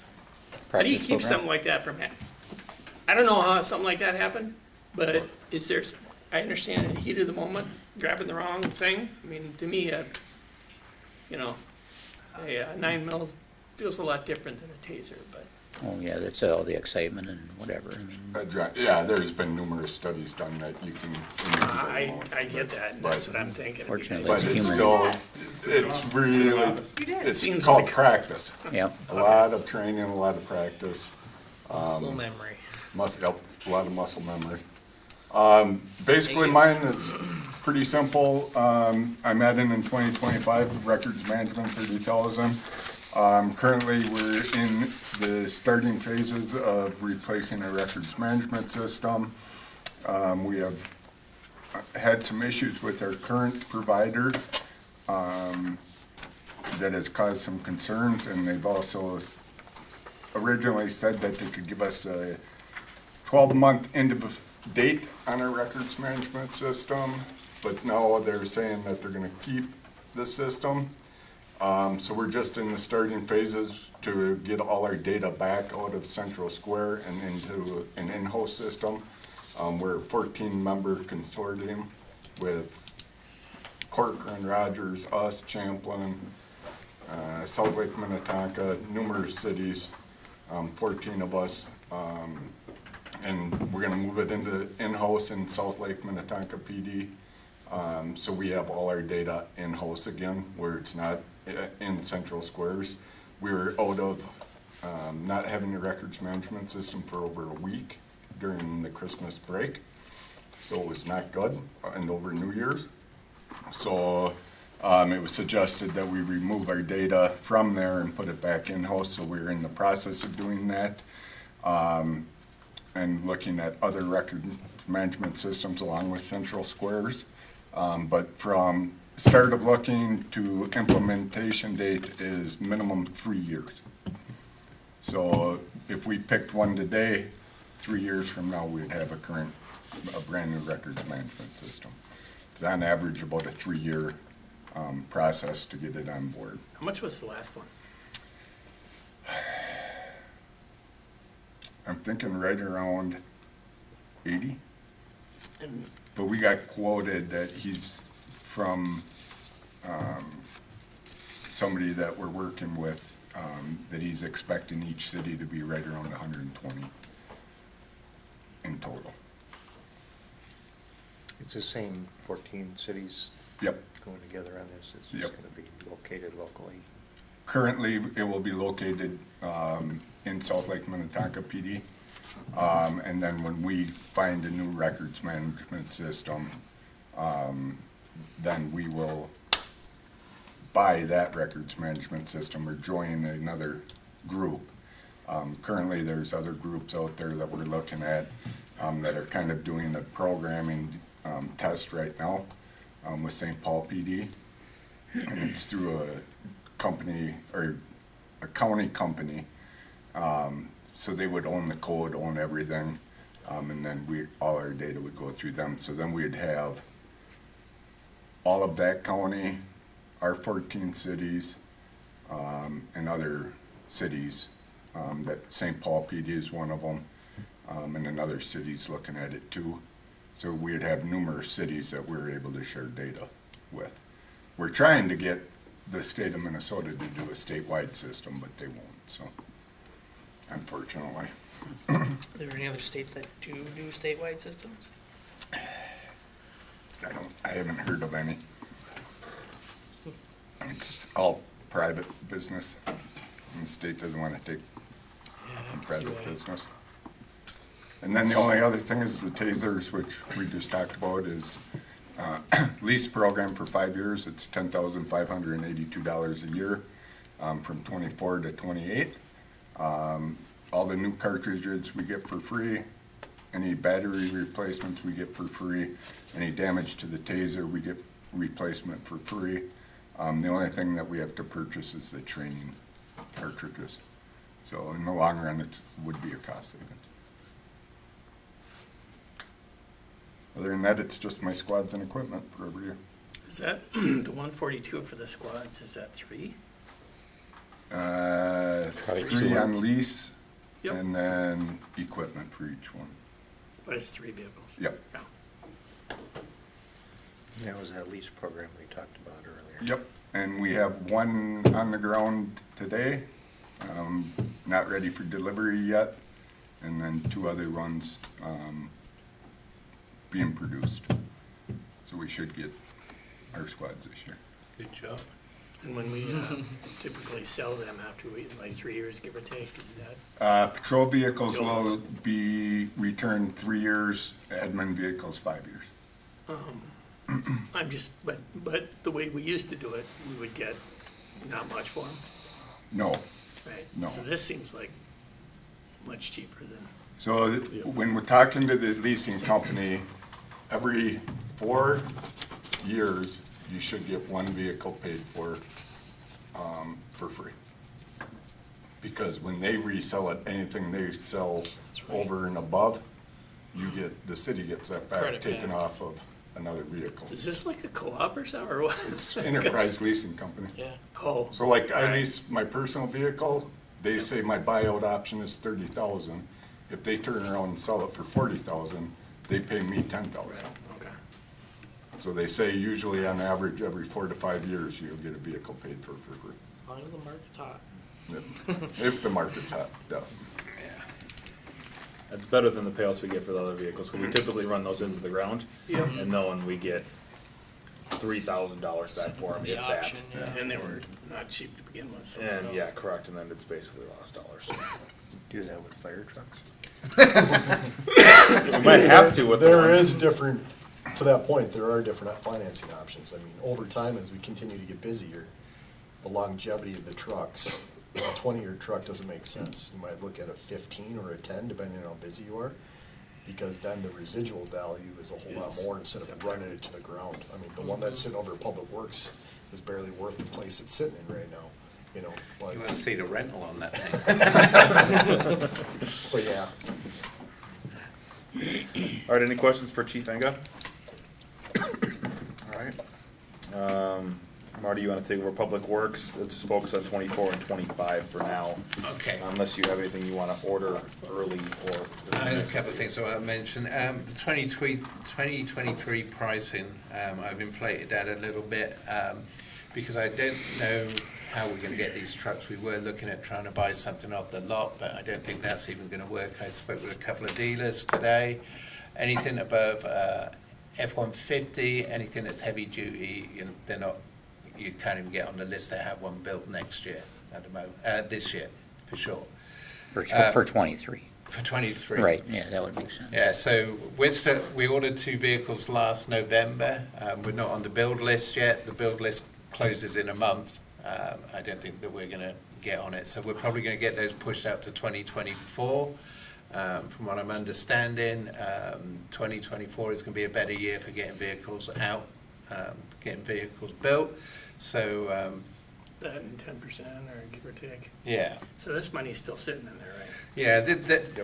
Practice keep program. something like that from happening? I don't know how something like that happened, but is there, I understand in the heat of the moment, grabbing the wrong thing. I mean, to me, a 9 mils feels a lot different than a taser, but. Oh, yeah, that's all the excitement and whatever. I mean, Yeah, there's been numerous studies done that you can. I get that, and that's what I'm thinking. Fortunately, But it's it's human. still, it's really, You did. it's Seems called like- practice. Yep. A lot of training, a lot of practice. Muscle memory. Yep, a lot of muscle memory. Basically, mine is pretty simple. I'm adding in 2025 records management 30,000. Currently, we're in the starting phases of replacing our records management system. We have had some issues with our current provider that has caused some concerns, and they've also originally said that they could give us a 12-month end of date on our records management system, but now they're saying that they're gonna keep the system. So we're just in the starting phases to get all our data back out of Central Square and into an in-house system. We're a 14-member consortium with Corcoran, Rogers, us, Champlin, South Lake, Minnetonka, numerous cities, 14 of us. And we're gonna move it into in-house in South Lake, Minnetonka PD. So we have all our data in-house again, where it's not in Central Squares. We were out of not having a records management system for over a week during the Christmas break. So it was not good, and over New Year's. So it was suggested that we remove our data from there and put it back in-house, so we're in the process of doing that. And looking at other records management systems along with Central Squares. But from start of looking to implementation date is minimum 3 years. So if we picked one today, 3 years from now, we'd have a brand new records management system. It's on average about a 3-year process to get it on board. How much was the last one? I'm thinking right around 80. And But we got quoted that he's from somebody that we're working with, that he's expecting each city to be right around 120 in total. It's the same 14 cities Yep, going together on this. It's Yep. just going to be located locally. Currently, it will be located in South Lake Minnetonka PD. And then when we find a new records management system, then we will buy that records management system or join another group. Currently, there's other groups out there that we're looking at that are kind of doing the programming test right now with St. Paul PD. And it's through a company or a county company. So they would own the code, own everything, and then all our data would go through them. So then we'd have all of that county, our 14 cities, and other cities. That St. Paul PD is one of them, and then other cities looking at it too. So we'd have numerous cities that we're able to share data with. We're trying to get the state of Minnesota to do a statewide system, but they won't, so unfortunately. Are there any other states that do statewide systems? I haven't heard of any. It's all private business, and the state doesn't want to take from private business. And then the only other thing is the tasers, which we just talked about, is lease program for 5 years. It's $10,582 a year from 24 to 28. All the new cartridges we get for free. Any battery replacements we get for free. Any damage to the taser we get replacement for free. The only thing that we have to purchase is the training cartridges. So in the long run, it would be a cost savings. Other than that, it's just my squads and equipment for every year. Is that the 142 for the squads? Is that 3? Probably 3 two. on lease, Yep. and then equipment for each one. But it's 3 vehicles. Yep. Yeah. That was that lease program we talked about earlier. Yep, and we have one on the ground today, not ready for delivery yet, and then 2 other runs being produced. So we should get our squads this year. Good job. And when we typically sell them after like 3 years, give or take, is that? Patrol vehicles will be returned 3 years, admin vehicles 5 years. I'm just, but the way we used to do it, we would get not much for them, No. right? No. So this seems like much cheaper than. So when we're talking to the leasing company, every 4 years, you should get 1 vehicle paid for free. Because when they resell it, anything they sell over and above, the city gets that back Credit taken back. off of another vehicle. Is this like a co-op or something, or what? It's enterprise leasing company. Yeah. Oh. So like I lease my personal vehicle, they say my buyout option is $30,000. If they turn around and sell it for $40,000, they pay me $10,000. Okay. So they say usually on average every 4 to 5 years you'll get a vehicle paid for free. As long as the market's hot. If the market's hot, yeah. That's better than the payouts we get for the other vehicles, because we typically run those into the ground. Yep. And knowing we get $3,000 back for them, The if that. option, yeah. And they were not cheap to begin with, so. And, yeah, correct, and then it's basically lost dollars. Do that with fire trucks? We might have to with the There one- is different, to that point, there are different financing options. I mean, over time, as we continue to get busier, the longevity of the trucks, a 20-year truck doesn't make sense. You might look at a 15 or a 10, depending on how busy you are, because then the residual value is a whole lot more instead of running it to the ground. I mean, the one that's sitting over at Public Works is barely worth the place it's sitting in right now, you know, but, You want to see the rental on that thing? but yeah. All right, any questions for Chief Enga? All right. Marty, you want to take over Public Works? Let's just focus on 24 and 25 for now. Okay. Unless you have anything you want to order early or. I have a couple of things I want to mention. The 2023 pricing, I've inflated that a little bit because I don't know how we're going to get these trucks. We were looking at trying to buy something off the lot, but I don't think that's even going to work. I spoke with a couple of dealers today. Anything above F-150, anything that's heavy duty, they're not. You can't even get on the list to have one built next year. at the moment, this year, for sure. For 23. For 23. Right, yeah, that would make sense. Yeah, so we ordered 2 vehicles last November. We're not on the build list yet. The build list closes in a month. I don't think that we're going to get on it. So we're probably going to get those pushed out to 2024. From what I'm understanding, 2024 is going to be a better year for getting vehicles out, getting vehicles built. So That and 10% or give or take. yeah. So this money's still sitting in there, right? Yeah,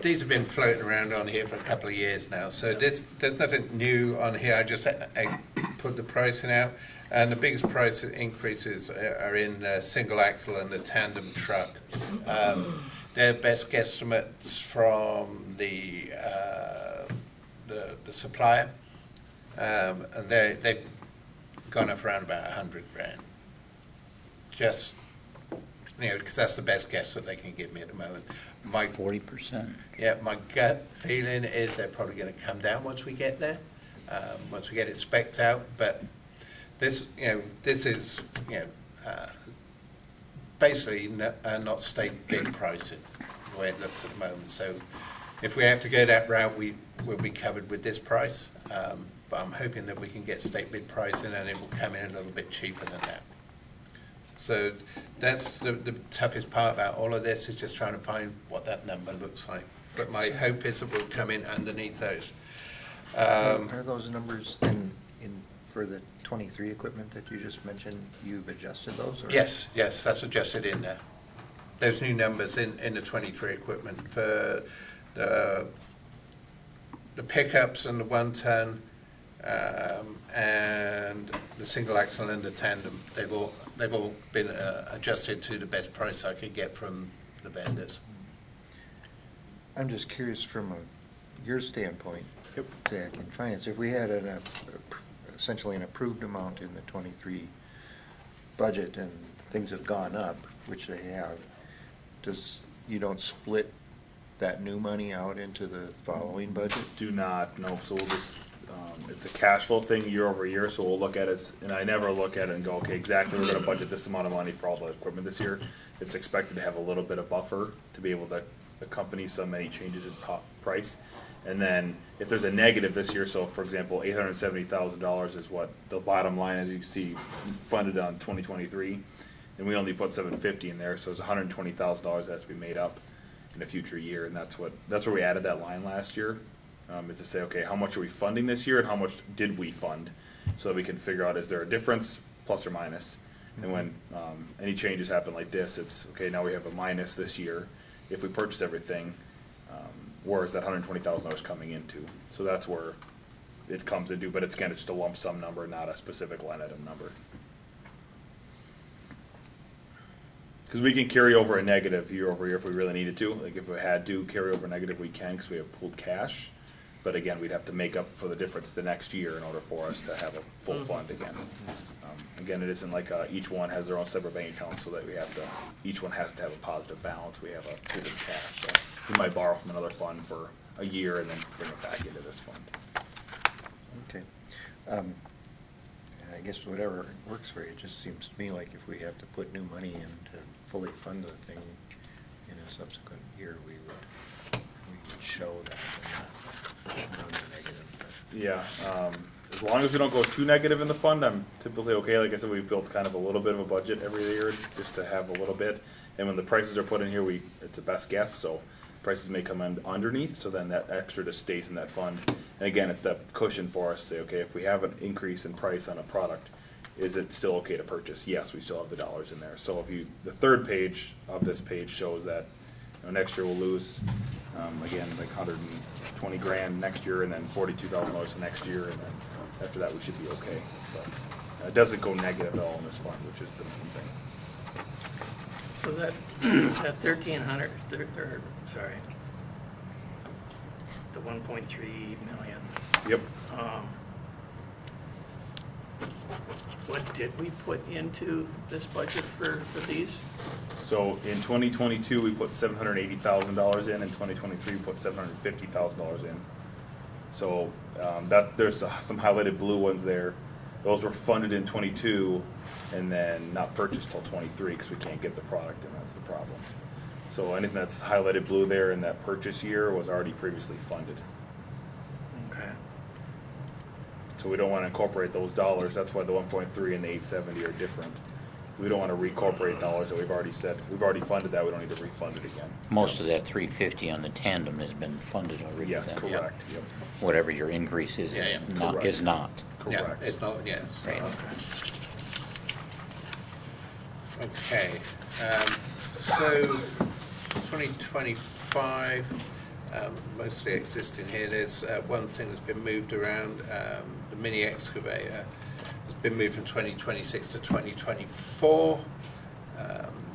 these have been floating around on here for a couple of years now. So there's nothing new on here. I just put the pricing out. And the biggest price increases are in single axle and the tandem truck. Their best guesstimates from the supplier, and they've gone up around about $100,000. Just, because that's the best guess that they can give me at the moment. 40%. Yeah, my gut feeling is they're probably going to come down once we get there, once we get it spec'd out. But this is, basically not state bid pricing, the way it looks at the moment. So if we have to go that route, we will be covered with this price. But I'm hoping that we can get state bid pricing and it will come in a little bit cheaper than that. So that's the toughest part about all of this, is just trying to find what that number looks like. But my hope is that we'll come in underneath those. Are those numbers in for the 23 equipment that you just mentioned, you've adjusted those? Or? Yes, that's adjusted in there. Those new numbers in the 23 equipment for the pickups and the 1 ton and the single axle and the tandem. They've all been adjusted to the best price I could get from the vendors. I'm just curious from your standpoint, Yep. say I can finance, if we had essentially an approved amount in the 23 budget and things have gone up, which they have, you don't split that new money out into the following budget? Do not, no, so we'll just, it's a cash flow thing year over year, so we'll look at it, and I never look at it and go, okay, exactly, we're gonna budget this amount of money for all the equipment this year. It's expected to have a little bit of buffer to be able to accompany any changes in price. And then if there's a negative this year, so for example, $870,000 is what the bottom line, as you can see, funded on 2023, and we only put $750 in there, so it's $120,000 that has to be made up in a future year, and that's where we added that line last year, is to say, okay, how much are we funding this year, and how much did we fund, so that we can figure out, is there a difference, plus or minus, and when any changes happen like this, it's, okay, now we have a minus this year, if we purchase everything, where is that $120,000 coming into? So that's where it comes into, but it's again, it's just a lump sum number, not a specific line item number. Because we can carry over a negative year over year if we really needed to. Like if we had to carry over negative, we can, because we have pooled cash. But again, we'd have to make up for the difference the next year in order for us to have a full fund again. Again, it isn't like each one has their own separate bank account, so that each one has to have a positive balance. We have a pool of cash. So we might borrow from another fund for a year and then bring it back into this fund. Okay. I guess whatever works for you. It just seems to me like if we have to put new money in to fully fund the thing in a subsequent year, we would show that and not the negative. Yeah, as long as we don't go too negative in the fund, I'm typically okay. Like I said, we've built kind of a little bit of a budget every year just to have a little bit. And when the prices are put in here, it's a best guess, so prices may come in underneath, so then that extra just stays in that fund. And again, it's that cushion for us to say, okay, if we have an increase in price on a product, is it still okay to purchase? Yes, we still have the dollars in there. So the third page of this page shows that next year we'll lose, again, like $120,000 next year, and then $42,000 the next year, and then after that we should be okay. But it doesn't go negative at all in this fund, which is the main thing. So that 1,300, sorry, the 1.3 million. Yep. What did we put into this budget for these? So in 2022 we put $780,000 in. In 2023 we put $750,000 in. So that there's some highlighted blue ones there. Those were funded in 22 and then not purchased till 23 because we can't get the product, and that's the problem. So anything that's highlighted blue there in that purchase year was already previously funded. Okay. So we don't want to incorporate those dollars. That's why the 1.3 and the 870 are different. We don't want to reincorporate dollars that we've already said. We've already funded that. We don't need to refund it again. Most of that 350 on the tandem has been funded already. Yes, then. correct. Yep. Whatever your increase is, Yeah, yeah. not, Correct. is not. Yeah, Correct. it's not, yes. Right. Okay, so 2025, mostly existing here. There's one thing that's been moved around, the mini excavator has been moved from 2026 to 2024.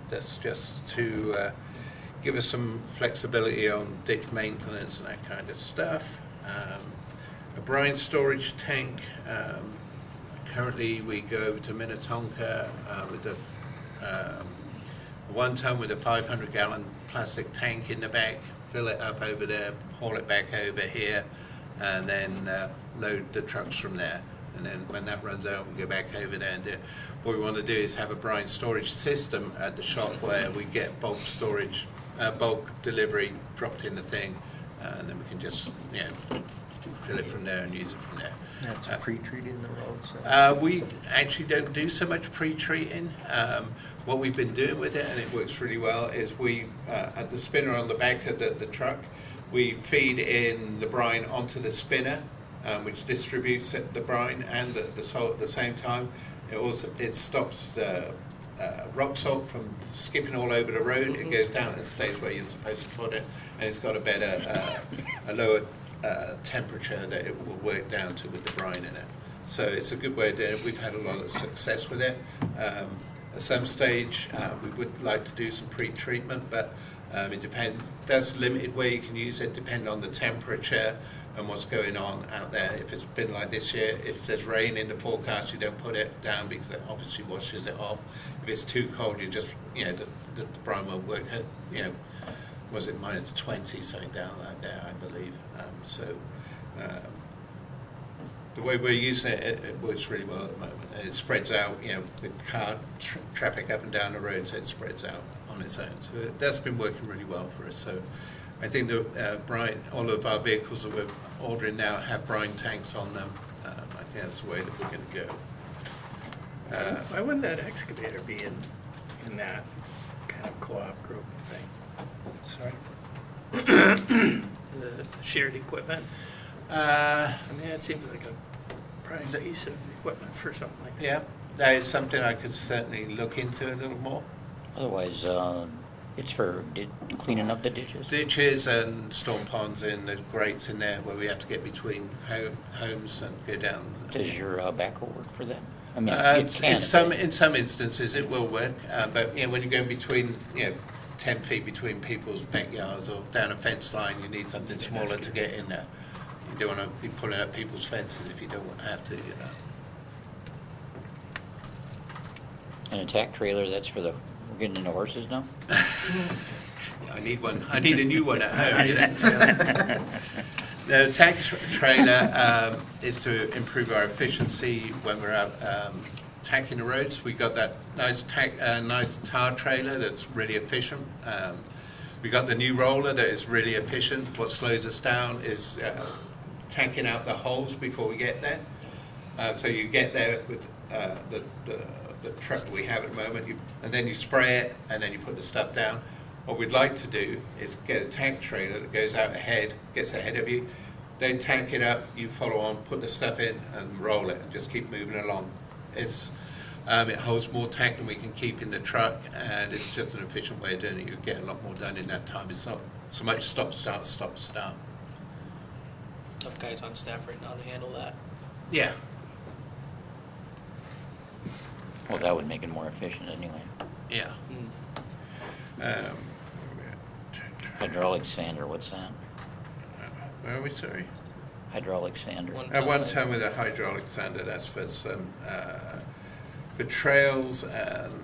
That's just to give us some flexibility on ditch maintenance and that kind of stuff. A brine storage tank. Currently, we go over to Minnetonka with the 1 ton with a 500-gallon plastic tank in the back, fill it up over there, haul it back over here, and then load the trucks from there. And then when that runs out, we go back over there and do it. What we want to do is have a brine storage system at the shop where we get bulk storage, bulk delivery dropped in the thing, and then we can just fill it from there and use it from there. That's pre-treating the roads. We actually don't do so much pre-treating. What we've been doing with it, and it works really well, is we, at the spinner on the back of the truck, we feed in the brine onto the spinner, which distributes the brine and the salt at the same time. It stops the rock salt from skipping all over the road. It goes down and stays where you're supposed to put it, and it's got a better, a lower temperature that it will work down to with the brine in it. So it's a good way of doing it. We've had a lot of success with it. At some stage, we would like to do some pre-treatment, but it depends. That's limited where you can use it, depending on the temperature and what's going on out there. If it's been like this year, if there's rain in the forecast, you don't put it down because it obviously washes it off. If it's too cold, you just, the brine won't work. Was it minus 20, something down like that, I believe. The way we're using it, it works really well at the moment. It spreads out, with car traffic up and down the road, so it spreads out on its own. So that's been working really well for us. So I think that all of our vehicles that we're ordering now have brine tanks on them. I think that's the way that we're going to go. Why wouldn't that excavator be in that kind of co-op group thing? Sorry? The shared equipment? It seems like a prime piece of equipment for something like that. Yeah, that is something I could certainly look into a little more. Otherwise, it's for cleaning up the ditches. Ditches and storm ponds in the grates in there where we have to get between homes and go down. Does your backhoe work for that? I mean, In it can. some instances it will work, but when you're going between 10 feet between people's backyards or down a fence line, you need something smaller to get in there. You don't want to be pulling up people's fences if you don't have to. An attack trailer, that's for we're getting into horses now? I need one. I need a new one at home. The attack trailer is to improve our efficiency when we're out tacking the roads. We got that nice tar trailer that's really efficient. We got the new roller that is really efficient. What slows us down is tanking out the holes before we get there. So you get there with the truck that we have at the moment, and then you spray it, and then you put the stuff down. What we'd like to do is get a tank trailer that goes out ahead, gets ahead of you, then tank it up, you follow on, put the stuff in, and roll it, and just keep moving along. It holds more tank than we can keep in the truck, and it's just an efficient way of doing it. You get a lot more done in that time. It's not so much stop, start. Enough guys on staff right now to handle that. Yeah. Well, that would make it more efficient anyway. Yeah. Hydraulic sander, what's that? Where are we, sorry? Hydraulic sander. One time with a hydraulic sander, that's for some for trails and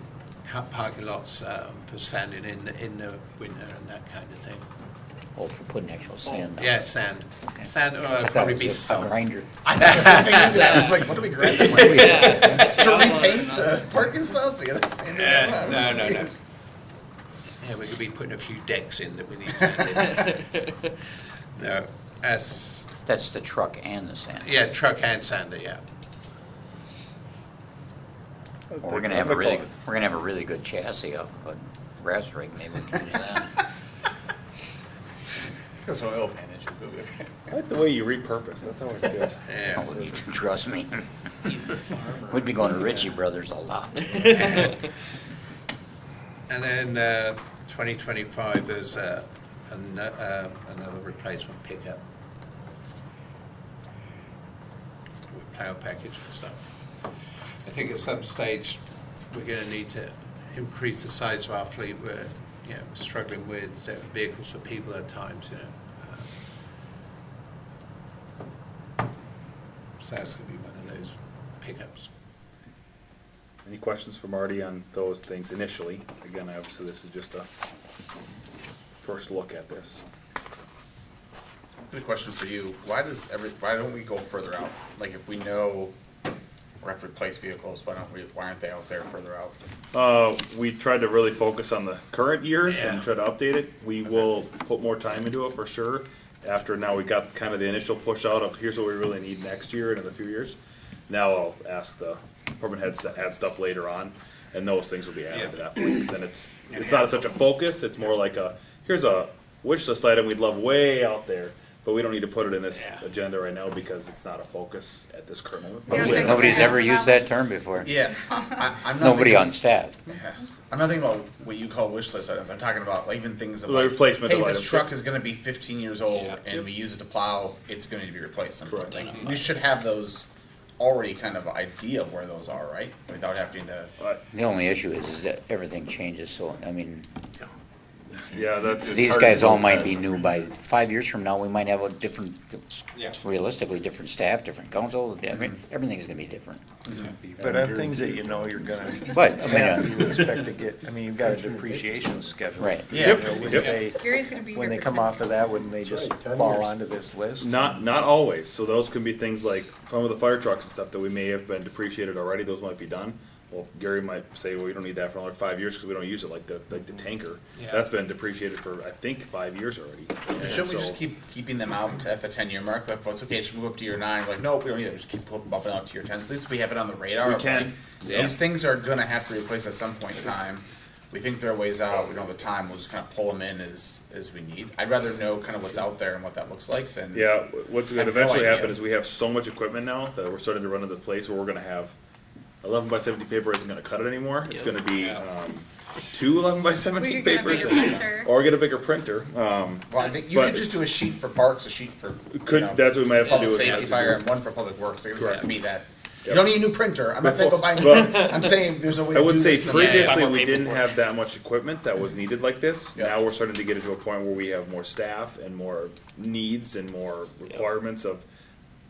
parking lots for sanding in the winter and that kind of thing. Oh, for putting actual sand down. Yeah, sand. Okay. Sand, I thought probably it be was just a salt. grinder. I thought the same thing you did. I was like, what are we grinding? To repaint the parking spots? We gotta sand it Yeah, down. no. Yeah, we could be putting a few decks in that we need sand. No, That's the truck and the sand. yeah, truck and sander, yeah. Well, we're gonna have a really good chassis of a grass rig. Maybe we can do that. Because of oil painage, it would be okay. I like the way you repurpose, that's always good. Yeah. Oh, trust me. We'd be going to Ritchie Brothers a lot. And then 2025, there's another replacement pickup with power package and stuff. I think at some stage we're going to need to increase the size of our fleet. We're struggling with vehicles for people at times. So that's going to be one of those pickups. Any questions for Marty on those things initially? Again, obviously, this is just a first look at this. I have a question for you. Why don't we go further out? Like, if we know we're going to replace vehicles, why aren't they out there further out? We tried to really focus on the current years Yeah. and try to update it. We will put more time into it for sure. After now we got kind of the initial push out of here's what we really need next year and in a few years. Now I'll ask the department heads to add stuff later on, and those things will be added to that point. 'Cause then it's not such a focus. It's more like here's a wish list item we'd love way out there, but we don't need to put it in this agenda right now because it's not a focus at this current moment. But Yeah. Nobody's ever used that term before. Yeah. I'm not Nobody thinking- on staff. Yeah. I'm not thinking about what you call wish list items. I'm talking about like even things of The like, replacement hey, of this items. truck is going to be 15 years old and we use it to plow. It's going to be replaced. Correct. Like, we should have those already kind of idea of where those are, right? Without having to. The only issue is that everything changes, so, I mean, yeah, that's these hard guys to all go might be past. new by 5 years from now. We might have a different, Yeah. realistically, different staff, different council. Everything's gonna be different. But on things that you know you're gonna But, I mean, have, you expect to get, I mean, you've got a depreciation schedule. Right. Yeah. Yep. You know, when Yep. they- Gary's gonna be here. When they for come 10 off of that, wouldn't they just right, 10 fall years. onto this list? Not always. So those can be things like some of the fire trucks and stuff that we may have been depreciated already. Those might be done. Well, Gary might say, well, we don't need that for another 5 years because we don't use it like the tanker. Yeah. That's been depreciated for I think 5 years already. And Should we so- just keep keeping them out at the 10-year mark? Like, if it's okay, it should move up to year 9. Like, no, we don't need it. We just keep bumping out to year 10. So at least we have it on the radar. We of, can. like, these things are going to have to replace at some point in time. We think they're ways out. We don't have the time. We'll just kind of pull them in as we need. I'd rather know kind of what's out there and what that looks like than. Yeah, what's I going have to no eventually idea. happen is we have so much equipment now that we're starting to run into the place where we're going to have 11 by 70 paper isn't going to cut it anymore. It's going to be two 11 by 70 We could get a papers, bigger printer. or get a bigger printer. Well, I think you But- could just do a sheet for parks, a sheet for Could that's what we might have to do. public is safety, have to fire, do- and one for public works. Like, Correct. to me that Yep. you don't need a new printer. I'm not saying go buy a new. Well, I'm saying there's a way. I to would do say this. previously more we didn't paperwork. have that much equipment that was needed like this. Yeah. Now we're starting to get into a point where we have more staff and more needs and more requirements of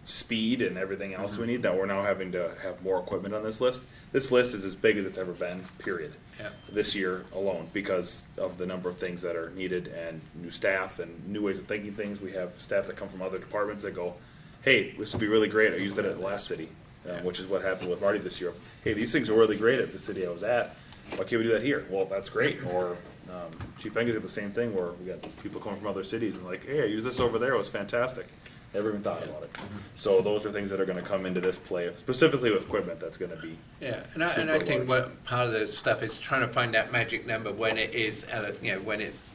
speed and everything else we need, that we're now having to have more equipment on this list. This list is as big as it's ever been, period. Yeah. This year alone, because of the number of things that are needed and new staff and new ways of thinking things. We have staff that come from other departments that go, hey, this would be really great. I used it at the last city, which is what happened with Marty this year. Hey, these things are really great at the city I was at. Why can't we do that here? Well, that's great. Or Chief Engle did the same thing where we got people coming from other cities and like, hey, I used this over there. It was fantastic. Never even thought about it. So those are things that are going to come into this play, specifically with equipment. That's going to be Yeah, and I super think large. what part of the stuff is trying to find that magic number when it is, when it's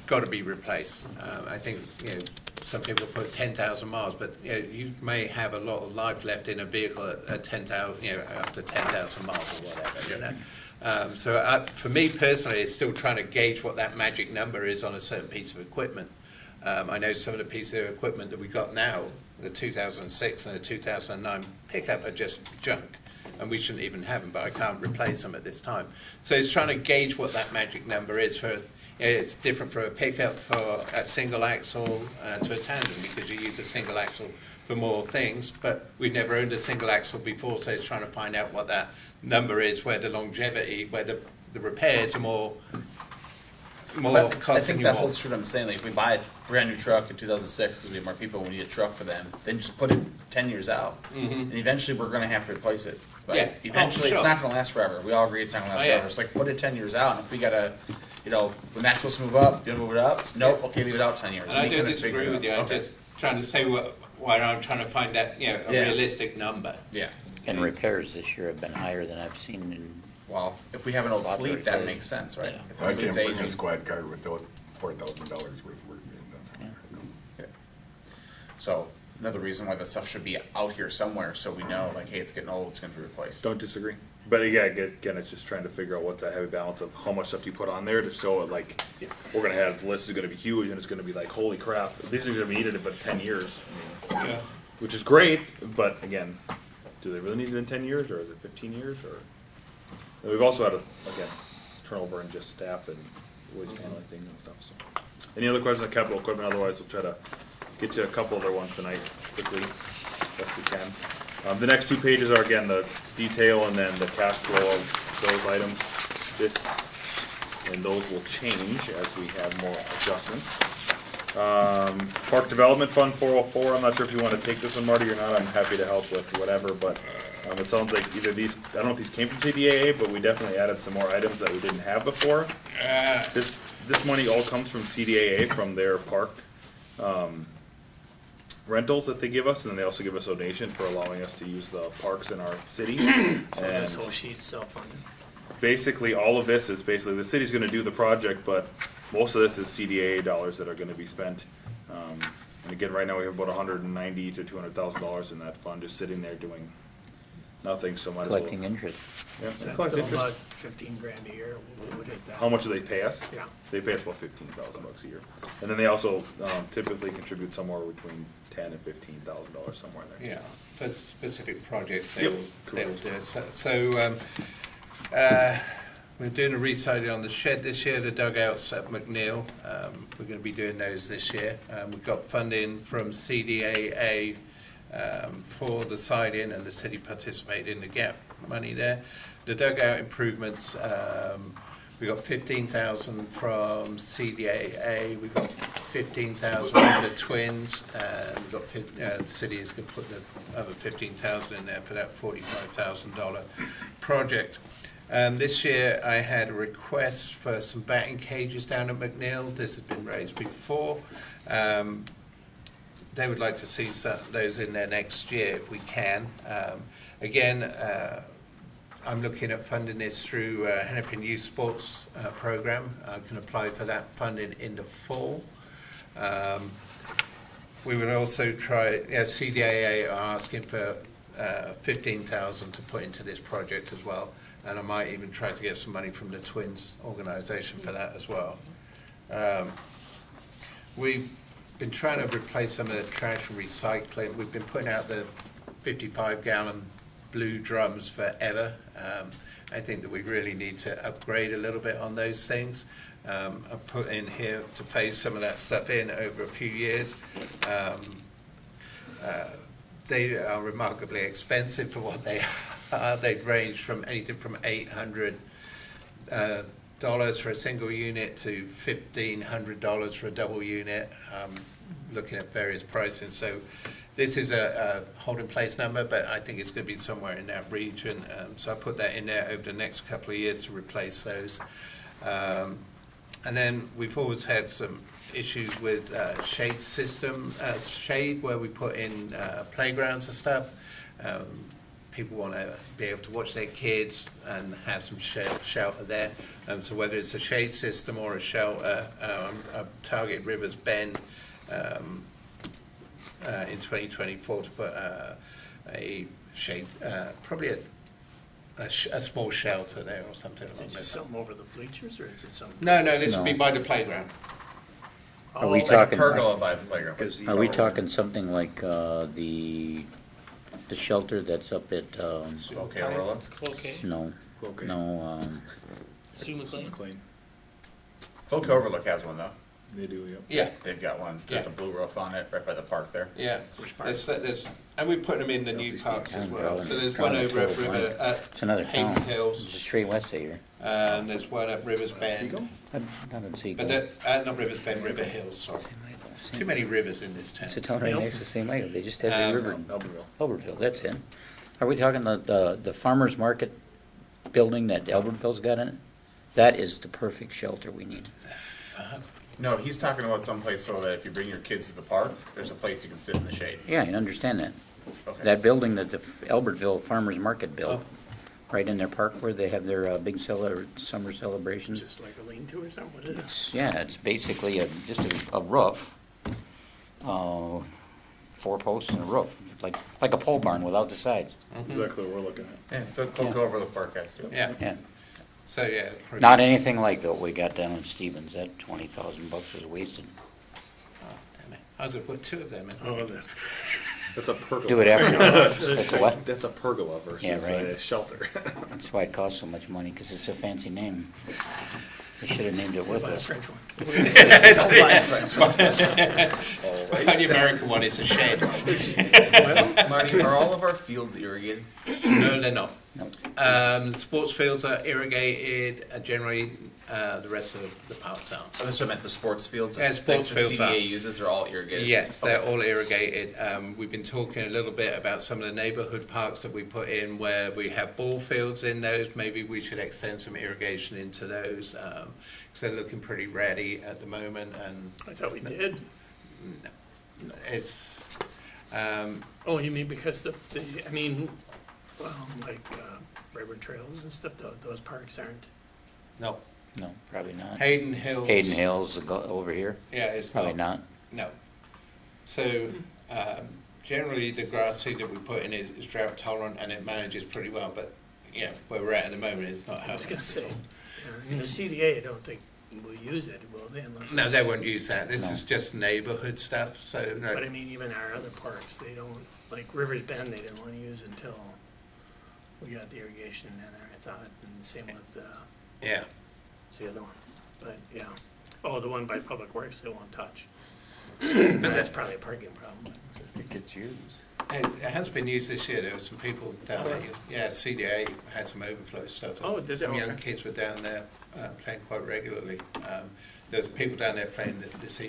got to be replaced. I think some people put 10,000 miles, but you may have a lot of life left in a vehicle at 10,000, after 10,000 miles or whatever. So for me personally, it's still trying to gauge what that magic number is on a certain piece of equipment. I know some of the pieces of equipment that we got now, the 2006 and the 2009 pickup, are just junk, and we shouldn't even have them, but I can't replace them at this time. So it's trying to gauge what that magic number is for. It's different for a pickup, for a single axle, to a tandem, because you use a single axle for more things, but we've never owned a single axle before, so it's trying to find out what that number is, where the longevity, where the repairs are more But I costing think you that more. holds true. To what I'm saying, like, if we buy brand new truck in 2006 because we have more people, we need a truck for them, then just put it 10 years out. And eventually we're going to have to replace it. But Yeah. eventually Oh, it's sure. not going to last forever. We all agree it's not going to last Oh, yeah. forever. It's like put it 10 years out, and if we got to, when that's supposed to move up, you move it up? Nope, okay, leave it out 10 years. And I We don't couldn't figure disagree it with you. out. I'm Okay. just trying to say why I'm trying to find that, a Yeah. realistic number. Yeah. And repairs this year have been higher than I've seen in, Well, if we have an old Lots of fleet, that repairs. makes sense, right? Yeah. If the I can't fleet's bring a aging. squad car without $4,000 worth of work being done. yeah. So another reason why that stuff should be out here somewhere, so we know, like, hey, it's getting old, it's going to be replaced. Don't disagree. But again, it's just trying to figure out what that heavy balance of how much stuff do you put on there to show it, like, we're gonna have, the list is gonna be huge, and it's gonna be like, holy crap, these things are gonna be needed in about 10 years. I mean, Yeah. which is great, but again, do they really need it in 10 years, or is it 15 years, or? And we've also had, again, turnover in just staff and waste handling things and stuff, so. Any other questions on capital equipment? Otherwise, we'll try to get to a couple other ones tonight quickly, best we can. The next two pages are, again, the detail and then the cash flow of those items. And those will change as we have more adjustments. Park Development Fund 404, I'm not sure if you want to take this one, Marty, or not. I'm happy to help with whatever, but it sounds like either these, I don't know if these came from CDAA, but we definitely added some more items that we didn't have before. This money all comes from CDAA, from their park rentals that they give us, and then they also give us a donation for allowing us to use the parks in our city. So this And whole sheet's self-funded. basically, all of this is basically, the city's gonna do the project, but most of this is CDAA dollars that are gonna be spent. And again, right now, we have about $190,000 to $200,000 in that fund, just sitting there doing nothing, so might as well. collecting interest. Yeah, So that's collect still interest. about 15 grand a year. What is that? How much do they pay us? Yeah. They pay us about $15,000 a year. And then they also typically contribute somewhere between $10,000 and $15,000 somewhere in there. Yeah, for specific projects, Yep, they'll correct. do it. So we're doing a residing on the shed this year, the dugouts at McNeil. We're going to be doing those this year. We've got funding from CDAA for the siding, and the city participated in the gap money there. The dugout improvements, we got 15,000 from CDAA. We've got 15,000 from the Twins, and we've got the city is going to put the other 15,000 in there for that $45,000 project. This year I had a request for some batting cages down at McNeil. This has been raised before. They would like to see those in there next year if we can. Again, I'm looking at funding this through Hennepin Youth Sports Program. I can apply for that funding in the fall. We would also try, CDAA are asking for 15,000 to put into this project as well. And I might even try to get some money from the Twins organisation for that as well. We've been trying to replace some of the trash and recycling. We've been putting out the 55-gallon blue drums forever. I think that we really need to upgrade a little bit on those things. I've put in here to phase some of that stuff in over a few years. They are remarkably expensive for what they are. They'd range from anything from $800 for a single unit to $1,500 for a double unit. Looking at various pricing, so this is a holding place number, but I think it's going to be somewhere in that region. So I put that in there over the next couple of years to replace those. And then we've always had some issues with shade system, shade where we put in playgrounds and stuff. People want to be able to watch their kids and have some shelter there. So whether it's a shade system or a shelter, Target Rivers Bend in 2024 to put a shade, probably a small shelter there or something. Is it just something over the bleachers, or is it something? No, this No. would be by the playground. Are we Like a talking, pergola by the playground. are we talking something like the shelter that's up at, Okay, Aurora. Cloquet? no, Okay. no, Sue McLean? McLean. Cloak Overlook has one though. They do, yep. Yeah, They've got one Yeah. with the blue roof on it, right by the park there. yeah. Which part? And we put them in the new LCC parks as well. Town So there's Town one over at Total River, it's another Hayden town, Hills. it's straight west of here, And there's one at Rivers Bend. Seagull? not in Seagull. But that, not Rivers Bend, River Hills, sorry. Too many rivers in this town. It's a town right next to the same way. They just had the river. Albertville. Albertville, that's it. Are we talking the farmer's market building that Albertville's got in it? That is the perfect shelter we need. No, he's talking about someplace so that if you bring your kids to the park, there's a place you can sit in the shade. Yeah, I understand that. Okay. That building that the Albertville Farmers Market built, right in their park where they have their big summer celebrations. Just like a lean-to or something, what is it? Yeah, it's basically just a roof, 4 posts and a roof, like a pole barn without the sides. Exactly what we're looking at. Yeah, so close over the park has to. Yeah. Yeah, So, yeah. pretty- not anything like what we got down in Stevens. That $20,000 was wasted. Oh, damn it. I was going to put 2 of them in. Oh, that's That's a pergola. Do it after. That's what? That's a pergola versus Yeah, right. a shelter. That's why it costs so much money, because it's a fancy name. They should have named it with a us. French one. On the American one, it's a shed. Marty, are all of our fields irrigated? No, they're not. No. Sports fields are irrigated, generally the rest of the parks aren't. Oh, that's what I meant, the sports fields Yeah, that sports the fields CDA are. uses are all irrigated? Yes, Okay. they're all irrigated. We've been talking a little bit about some of the neighbourhood parks that we put in where we have ball fields in those. Maybe we should extend some irrigation into those because they're looking pretty ratty at the moment. And I thought we did. it's Oh, you mean because I mean, well, like railroad trails and stuff, those parks aren't. no. No, probably not. Hayden Hills. Hayden Hills over here? Yeah, it's Probably not. No. So generally the grass seed that we put in is drought tolerant and it manages pretty well. But yeah, where we're at the moment is not I was helping. going to say, in the CDA, I don't think will use it, will they? Unless No, it's- they won't use that. This No. is just neighborhood stuff. So no. But I mean, even our other parks, they don't, like Rivers Bend, they didn't want to use until we got the irrigation in there, I thought, and same with Yeah. the other one. But, yeah. Oh, the one by Public Works, they won't touch. But that's probably a parking problem. It gets used. It has been used this year. There were some people down Oh, there. Yeah, CDA had some overflow stuff. Oh, did Some they? young Okay. kids were down there playing quite regularly. There's people down there playing this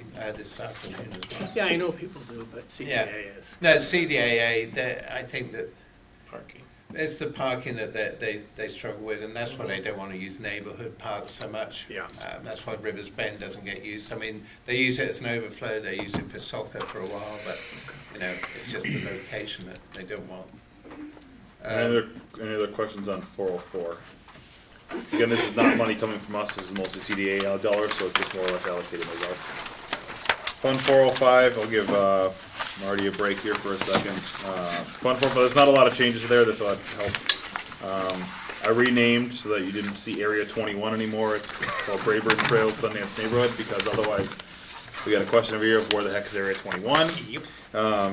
afternoon as well. Yeah, I know people do, but Yeah. CDA is. No, CDAA, I think that Parking. it's the parking that they struggle with, and that's why they don't want to use neighbourhood parks so much. Yeah. That's why Rivers Bend doesn't get used. I mean, they use it as an overflow. They use it for soccer for a while, but it's just the location that they don't want. Any other questions on 404? Again, this is not money coming from us, this is mostly CDA dollars, so it's just more or less allocated myself. Fund 405, I'll give Marty a break here for a second. Fund 405, there's not a lot of changes there, that thought helps. I renamed so that you didn't see Area 21 anymore, it's called Brayburn Trails Sundance Neighborhood, because otherwise we got a question every year of where the heck is Area 21? Yep.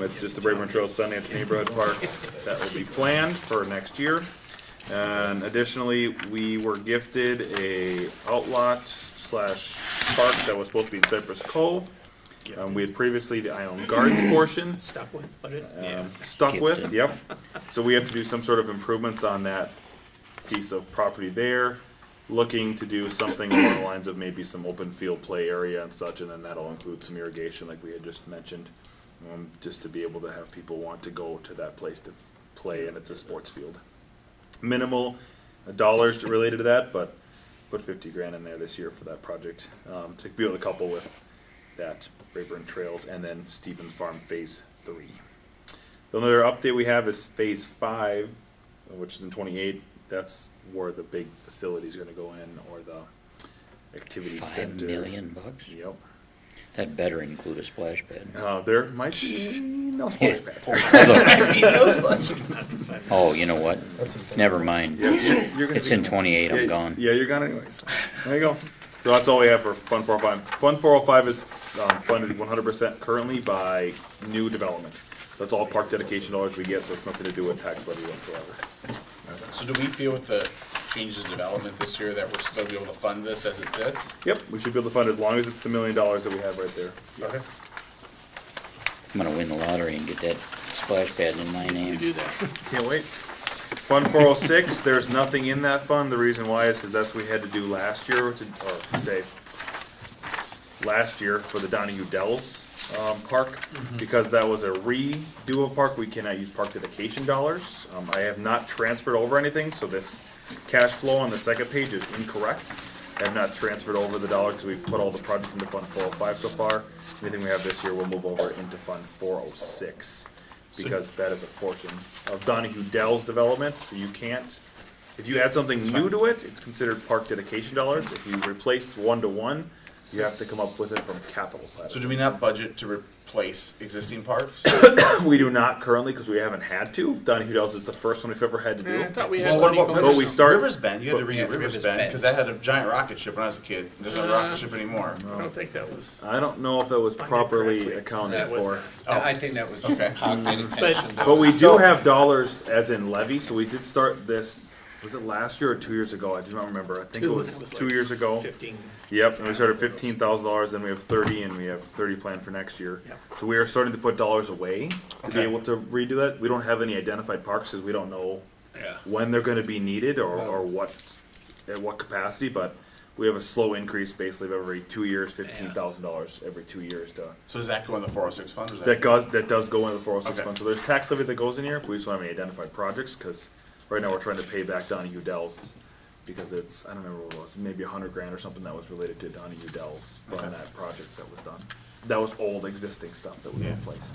It's just the Brayburn Trails Sundance Neighborhood Park that will be planned for next year. And additionally, we were gifted a outlot / park that was supposed to be in Cypress Cove. We had previously the Island Gardens portion. Stuck with, but it, Stuck with, Gifted. yep. So we have to do some sort of improvements on that piece of property there. Looking to do something along the lines of maybe some open field play area and such, and then that'll include some irrigation like we had just mentioned. Just to be able to have people want to go to that place to play, and it's a sports field. Minimal dollars related to that, but put 50 grand in there this year for that project to be able to couple with that Brayburn Trails and then Stevens Farm Phase 3. The other update we have is Phase 5, which is in 28. That's where the big facility is going to go in, or the activity center. $5 million? Yep. That better include a splash pad. There might be no splash pad. Oh, you know what? That's the thing. Never mind. You're gonna It's be- in 28, I'm Yeah, gone. Yeah, you're gone anyways. There you go. So that's all we have for Fund 405. Fund 405 is funded 100% currently by new development. That's all park dedication dollars we get, so it's nothing to do with tax levy whatsoever. So do we feel with the changes in development this year that we're still be able to fund this as it sits? Yep, we should be able to fund as long as it's the $1 million that we have right there. Okay. I'm gonna win the lottery and get that splash pad in my you name. do that. Can't wait. Fund 406, there's nothing in that fund. The reason why is because that's what we had to do last year, last year for the Donahue Dells. park, because that was a redo of park, we cannot use park dedication dollars. I have not transferred over anything, so this cash flow on the second page is incorrect. I have not transferred over the dollars because we've put all the projects into Fund 405 so far. Anything we have this year, we'll move over into Fund 406, because that is a portion of Donahue Dell's development, so you can't, if you add something new to it, it's considered park dedication dollars. If you replace one-to-one, you have to come up with it from capital side. So do we not budget to replace existing parks? We do not currently, because we haven't had to. Donahue Dell's is the first one we've ever had to do. I thought we had Well, what money about going. But we start- Rivers Bend? You had to redo Yeah, Rivers Rivers Bend Bend. because that had a giant rocket ship when I was a kid. It doesn't have a rocket ship anymore. I don't think that was. I don't know if that was Funded properly correctly. accounted That was for. not. I think that was Okay. park dedication. But we do So- have dollars as in levy, so we did start this, was it last year or 2 years ago? I do not remember. I think it was like 2 years ago. 15. Yep, and we started $15,000, then we have 30, and we have 30 planned for next year. Yep. So we are starting to put dollars away to be Okay. able to redo that. We don't have any identified parks because we don't know Yeah. when they're gonna be needed or what, at what capacity, but we have a slow increase basically of every 2 years, $15,000 every 2 years to, So does that go in the 406 fund? Or is that does go into the 406 Okay. fund. So there's tax levy that goes in here, we just don't have any identified projects, because right now we're trying to pay back Donahue Dell's, because it's, I don't remember what it was, maybe $100,000 or something that was related to Donahue Dell's from Okay. that project that was done. That was old existing stuff that we Yeah. replaced.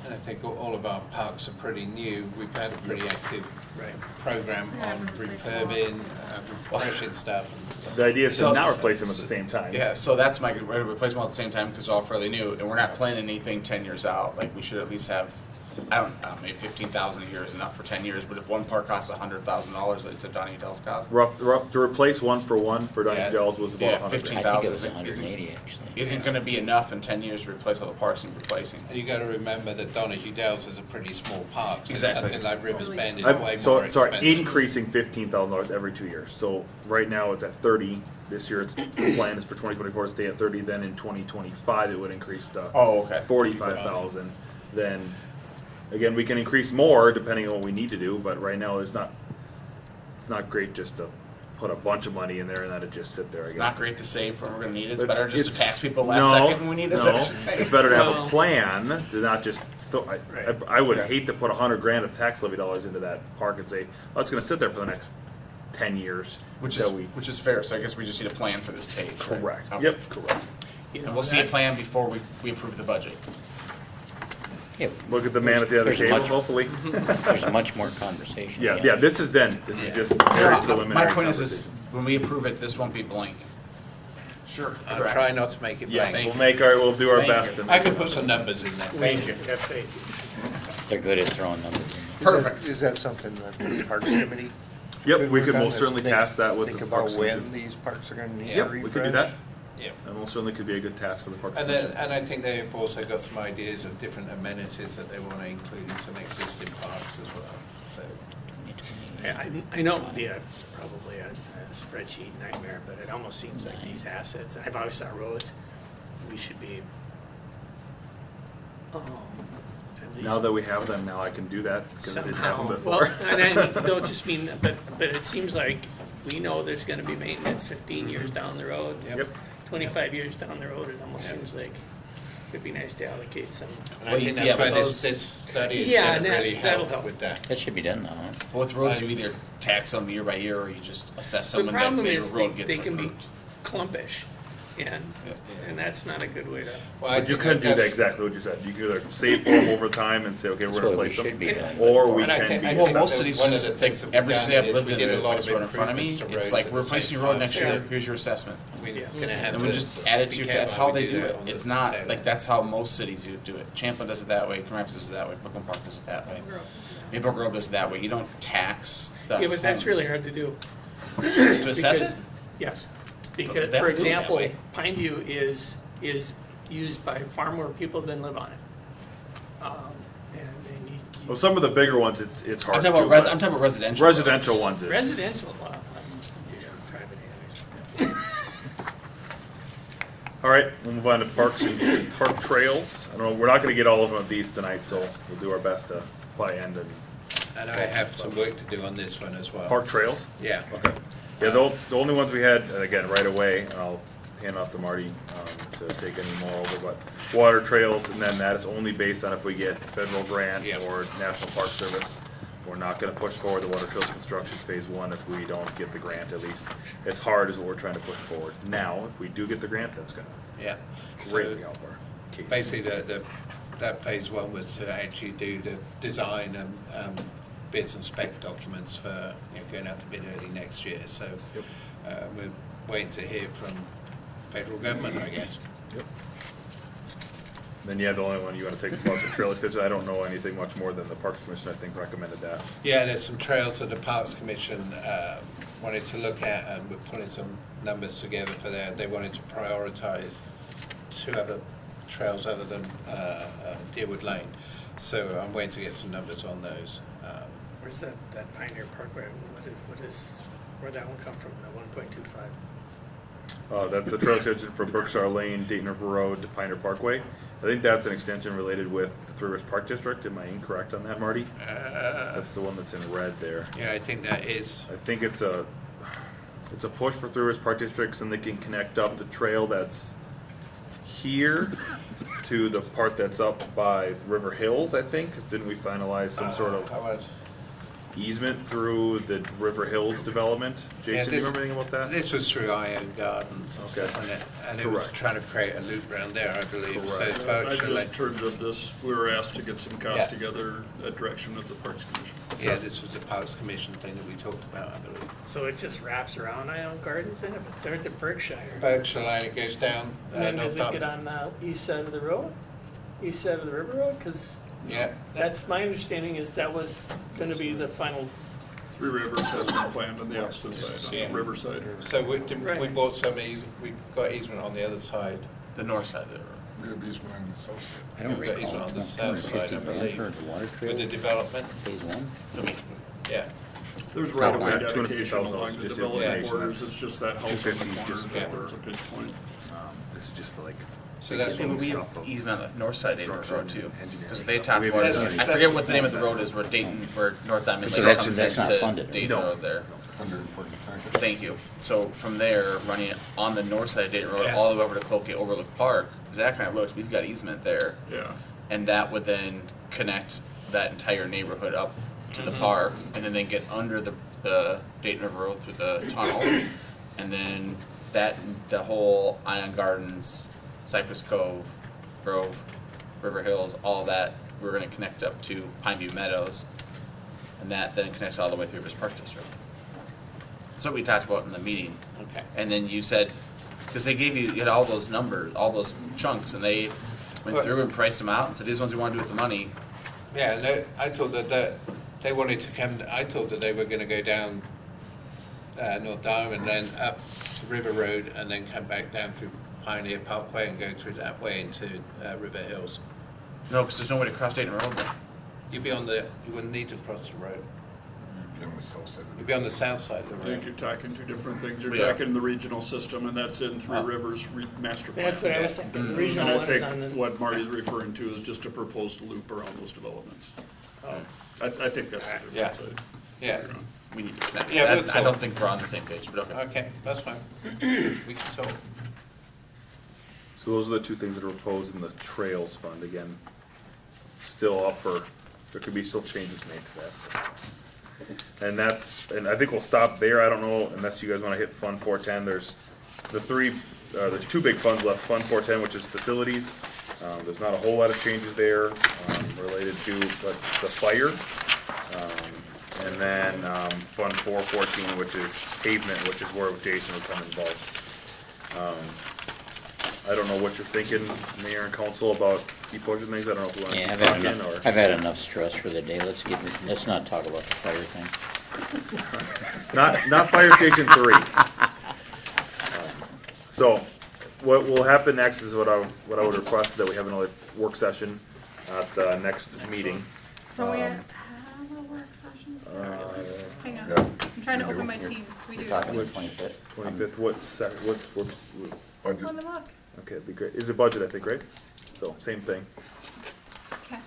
And I think all of our parks are pretty new. We've had a pretty active program on refurbing, refreshing stuff. The idea is to So- not replace them at the same time. Yeah, so that's my, we're gonna replace them all at the same time because they're all fairly new, and we're not planning anything 10 years out. Like, we should at least have, I don't know, maybe 15,000 a year is enough for 10 years, but if one park costs $100,000, like you said, Donahue Dell's cost. Rough, to replace one for Donahue Yeah. Dell's was about Yeah, 100 15. I think it was 10,000 180 actually. Isn't gonna be enough in 10 years to replace all the parks and replacing. And you got to remember that Donahue Dell's is a pretty small park. So Exactly. something like Rivers Really Bend is I'm- way so, more sorry, expensive. increasing $15,000 every 2 years. So right now it's at 30. This year, its plan is for 2024 to stay at 30. Then in 2025, it would increase to Oh, okay. 45,000. Then again, we can increase more depending on what we need to do. But right now, it's not great just to put a bunch of money in there and let it just sit there. I It's guess not great to save when we're gonna need it. It's It's- better just to it's- tax people last no, second when we need this, no. I should say. It's better to have Well- a plan to not just. I Right. would Yeah. hate to put $100,000 of tax levy dollars into that park and say, "Oh, it's going to sit there for the next 10 years." Which until is fair, so I guess we just need a plan for this page. right? correct. Okay. Yep, correct. You know, And we'll see a that- plan before we approve the budget. Yeah, Look at the man at the other There's table. much- Hopefully, there's much more conversation. yeah, yeah. This is then. This is just very Yeah, preliminary. my point is, conversation. when we approve it, this won't be blank. Sure. I'll try not to make it Yes, blank. we'll do our Thank best. you. and- I could put some numbers in there. Thank you. Yeah, thank you. They're good at throwing numbers in. Perfect. Is that something that the Parks Committee? Yep, we could work on most to certainly think- task that with Think the about Parks when Commission. these parks are gonna need a Yep, refresh? we could do that. Yeah. And most certainly could be a good task for the Parks And Commission. I think they've also got some ideas of different amenities that they want to include in some existing parks as well. So I know it would be probably a spreadsheet nightmare, but it almost seems like these assets, and I've always thought roads, we should be, at least Now that we have them, now I can do that because I didn't have them somehow. Well, before. and I don't just mean, but it seems like we know there's gonna be maintenance 15 years down the road. Yep. 25 years down the road, it almost seems like it'd be nice to allocate some. and I think that's Yeah, why but this study is Yeah, going to and really that'll help help. with that. That should be done now, huh? Well, with roads, you either tax them year by year, or you just assess The them and then problem later is road they gets can be approved. clumpish, and that's not a good way to. Well, I But you think could do that that's- exactly what you said. You could either save for them over time and say, okay, we're That's going to what we replace them. should be doing. Or we And I can think- be. I Well, think most that cities one of just, the like, things that we've every done city I've is lived we in, did a it lot puts of one in front of me, improvements to it's roads like, at we're the replacing same your road time. next year, here's your assessment. We're Yeah. going to have And to we just add it be to your, careful that's how we they do that it. on It's the not, tail like, end. that's how most cities do it. Champlin does it that way, Coon Rapids does it that way, Brooklyn Park does it that way. Maple Grove does it that way. You don't tax the Yeah, but that's homes. really hard to do. To assess Because- it? Yes, They because, don't for do it that example, way. Pineview is used by far more people than live on it. And you- Well, some of the bigger ones, it's hard I'm to talking do. about, but I'm talking about residential. residential roads. ones is. residential, private areas. All right, we'll move on to parks and park trails. I don't know, we're not going to get all of them of these tonight, so we'll do our best to probably end in And I have some work to do on this one as well. park trails. Yeah. Okay. Yeah, the only ones we had, and again, right away, and I'll hand off to Marty, to take any more over, but water trails, and then that is only based on if we get federal grant Yeah. or National Park Service. We're not gonna push forward the water trails construction phase one if we don't get the grant, at least as hard as what we're trying to push forward. Now, if we do get the grant, that's gonna Yeah. greatly help our case. Basically, that phase one was to actually do the design and bids and spec documents for, going out to bid early next year. So we're waiting to hear from federal government, I guess. Yep. Then the only one you wanna take about the trail extension, I don't know anything much more than the Parks Commission, I think, recommended that. Yeah, there's some trails that the Parks Commission wanted to look at, and we're putting some numbers together for that. They wanted to prioritise 2 other trails other than Deerwood Lane. So I'm waiting to get some numbers on those. Where's that Pioneer Parkway? Where'd that one come from, the 1.25? That's the trail extension from Berkshire Lane, Dayton River Road to Pioneer Parkway. I think that's an extension related with the Three Rivers Park District. Am I incorrect on that, Marty? That's the one that's in red there. Yeah, I think that is. I think it's a push for Three Rivers Park Districts, and they can connect up the trail that's here to the part that's up by River Hills, I think, because didn't we finalize some sort of easement through the River Hills development? Jason, do you remember anything about that? This was through Iron Gardens and Okay. stuff like that, and it was Correct. trying to create a loop around there, I believe. So Correct. it's I Berkshire Lane. just heard of this, we were asked to get some costs Yeah. together at direction of the Parks Commission. Yeah, this was the Parks Commission thing that we talked about, I believe. So it just wraps around Ion Gardens in it, but it starts at Berkshire. Berkshire Lane, it goes down. And then North does it Dutton. get on the east side of the road? East side of the river road? Because Yeah. that's my understanding is that was going to be the final. Three Rivers has been planned on the opposite side, on Yeah. the riverside. So we Right. bought some we got easement on the other side. The north side of the river. We have easement on the south side. I don't We've got recall, easement on the it's south side, I 250 grand believe, for the water with trail, the development. phase one? Yeah. There's right of way Not dedication 250,000, along the just development information, borders, that's- it's just that house on the 250 corner, just that for- there's a pinch point. This is just for like. So that's Yeah, but we Stuff have of easement on the north side of Dayton structure Road too, engineering because they stuff. talked We about, haven't done I anything. forget what the name of the road is, where Dayton, where North Diamond So Lane that's- comes that's not into funded, right? Dayton No. Road there. 142nd. Thank you. So from there, running on the north side of Dayton Road, Yeah. all the way over to Cloquet Overlook Park, because that kind of looks, we've got easement there. Yeah. And that would then connect that entire neighborhood up to the park, and then get under the Dayton River Road through the tunnel. And then the whole Ion Gardens, Cypress Cove, Grove, River Hills, all that, we're gonna connect up to Pineview Meadows. And that then connects all the way through Rivers Park District. That's what we talked about in the meeting. Okay. And then you said, because they gave you had all those numbers, all those chunks, and they went through and priced them out and said, these ones we want to do with the money. Yeah, and I thought that they wanted to come. I thought that they were going to go down North Durham and then up to River Road and then come back down through Pioneer Parkway and go through that way into River Hills. No, because there's no way to cross Dayton Road then. You wouldn't need to cross the road. On the south side. You'd be on the south side of the I think road. you're talking two different things. You're Yeah. talking the regional system, and that's in Three Rivers master plan. That's what I was thinking. The And regional I one is on think the. what Marty's referring to is just a proposed loop around those developments. I think that's the Yeah. difference. Yeah. We need to connect. Yeah, That- we'll I don't talk. think we're on the same page, but okay. Okay, that's fine. We can talk. So those are the two things that are proposed in the Trails Fund, again, still up for, there could be still changes made to that, so. And I think we'll stop there, I don't know, unless you guys wanna hit Fund 410, there's there's two big funds left, Fund 410, which is facilities, there's not a whole lot of changes there, related to the fire. And then, Fund 414, which is pavement, which is where Jason would come involved. I don't know what you're thinking, Mayor and Council, about keep pushing things. I don't know if you want Yeah, to I've talk had in enough, or. I've had enough stress for the day. Let's not talk about the fire thing. Not Fire Station 3. So, what will happen next is what I would request is that we have another work session at the next meeting. Don't we Um, have a work session scheduled? Hang on, Yeah. I'm trying to open my Teams. We We're do. talking Let the 25th. 25th, what's, Budget. me look. okay, it'd be great. Is it budget, I think, right? So, same thing. Okay. I'm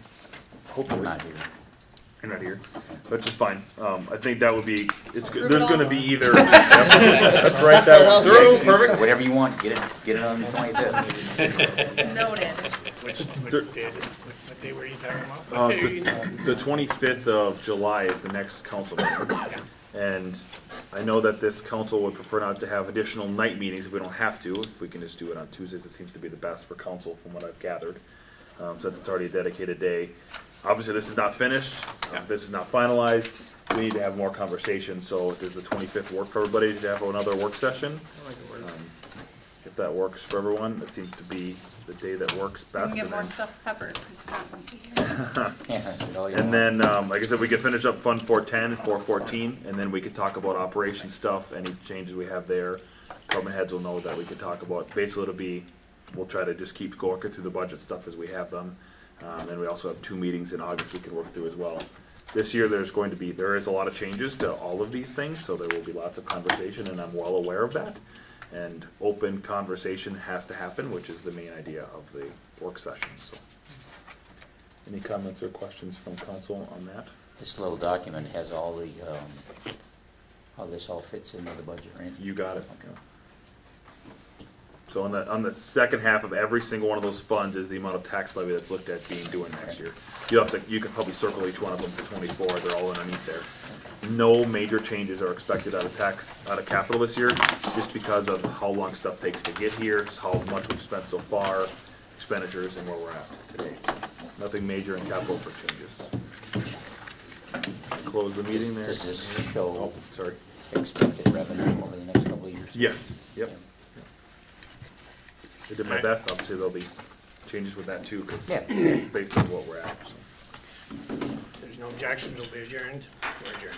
Hopefully. not here. You're not here, which is fine. I think that would be, Approve there's it all. gonna be either, that's right, that one through, perfect. Whatever you want, get it on the 25th. Noted. What day were you talking about? What day are you? The 25th of July is the next council meeting. And I know that this council would prefer not to have additional night meetings if we don't have to. If we can just do it on Tuesdays, it seems to be the best for council from what I've gathered. Since it's already a dedicated day. Obviously, this is not finished. This is not finalized. We need to have more conversation. So does the 25th work for everybody to have another work session? If that works for everyone, it seems to be the day that works We best. can get and more then- stuffed peppers, because Scott won't be here. Yeah, all you And want. then, like I said, we could finish up Fund 410, 414, and then we could talk about operation stuff, any changes we have there. Department heads will know that we could talk about. Basically, it'll be, we'll try to just keep going through the budget stuff as we have them. And we also have 2 meetings in August we can work through as well. This year, there is a lot of changes to all of these things, so there will be lots of conversation, and I'm well aware of that. And open conversation has to happen, which is the main idea of the work session, so. Any comments or questions from council on that? This little document has all the, how this all fits into the budget, right? You got it. So on the second half of every single one of those funds is the amount of tax levy that's looked at being due next year. You can probably circle each one of them for 24, they're all underneath there. No major changes are expected out of capital this year, just because of how long stuff takes to get here, how much we've spent so far, expenditures, and where we're at today. So nothing major in capital for changes. Close the meeting there. Does this show Oh, sorry. expected revenue over the next couple of years? Yes, yep. I did my best, obviously there'll be changes with that too, because Yeah. based on what we're at, so. There's no objection, it'll be adjourned. We're adjourned.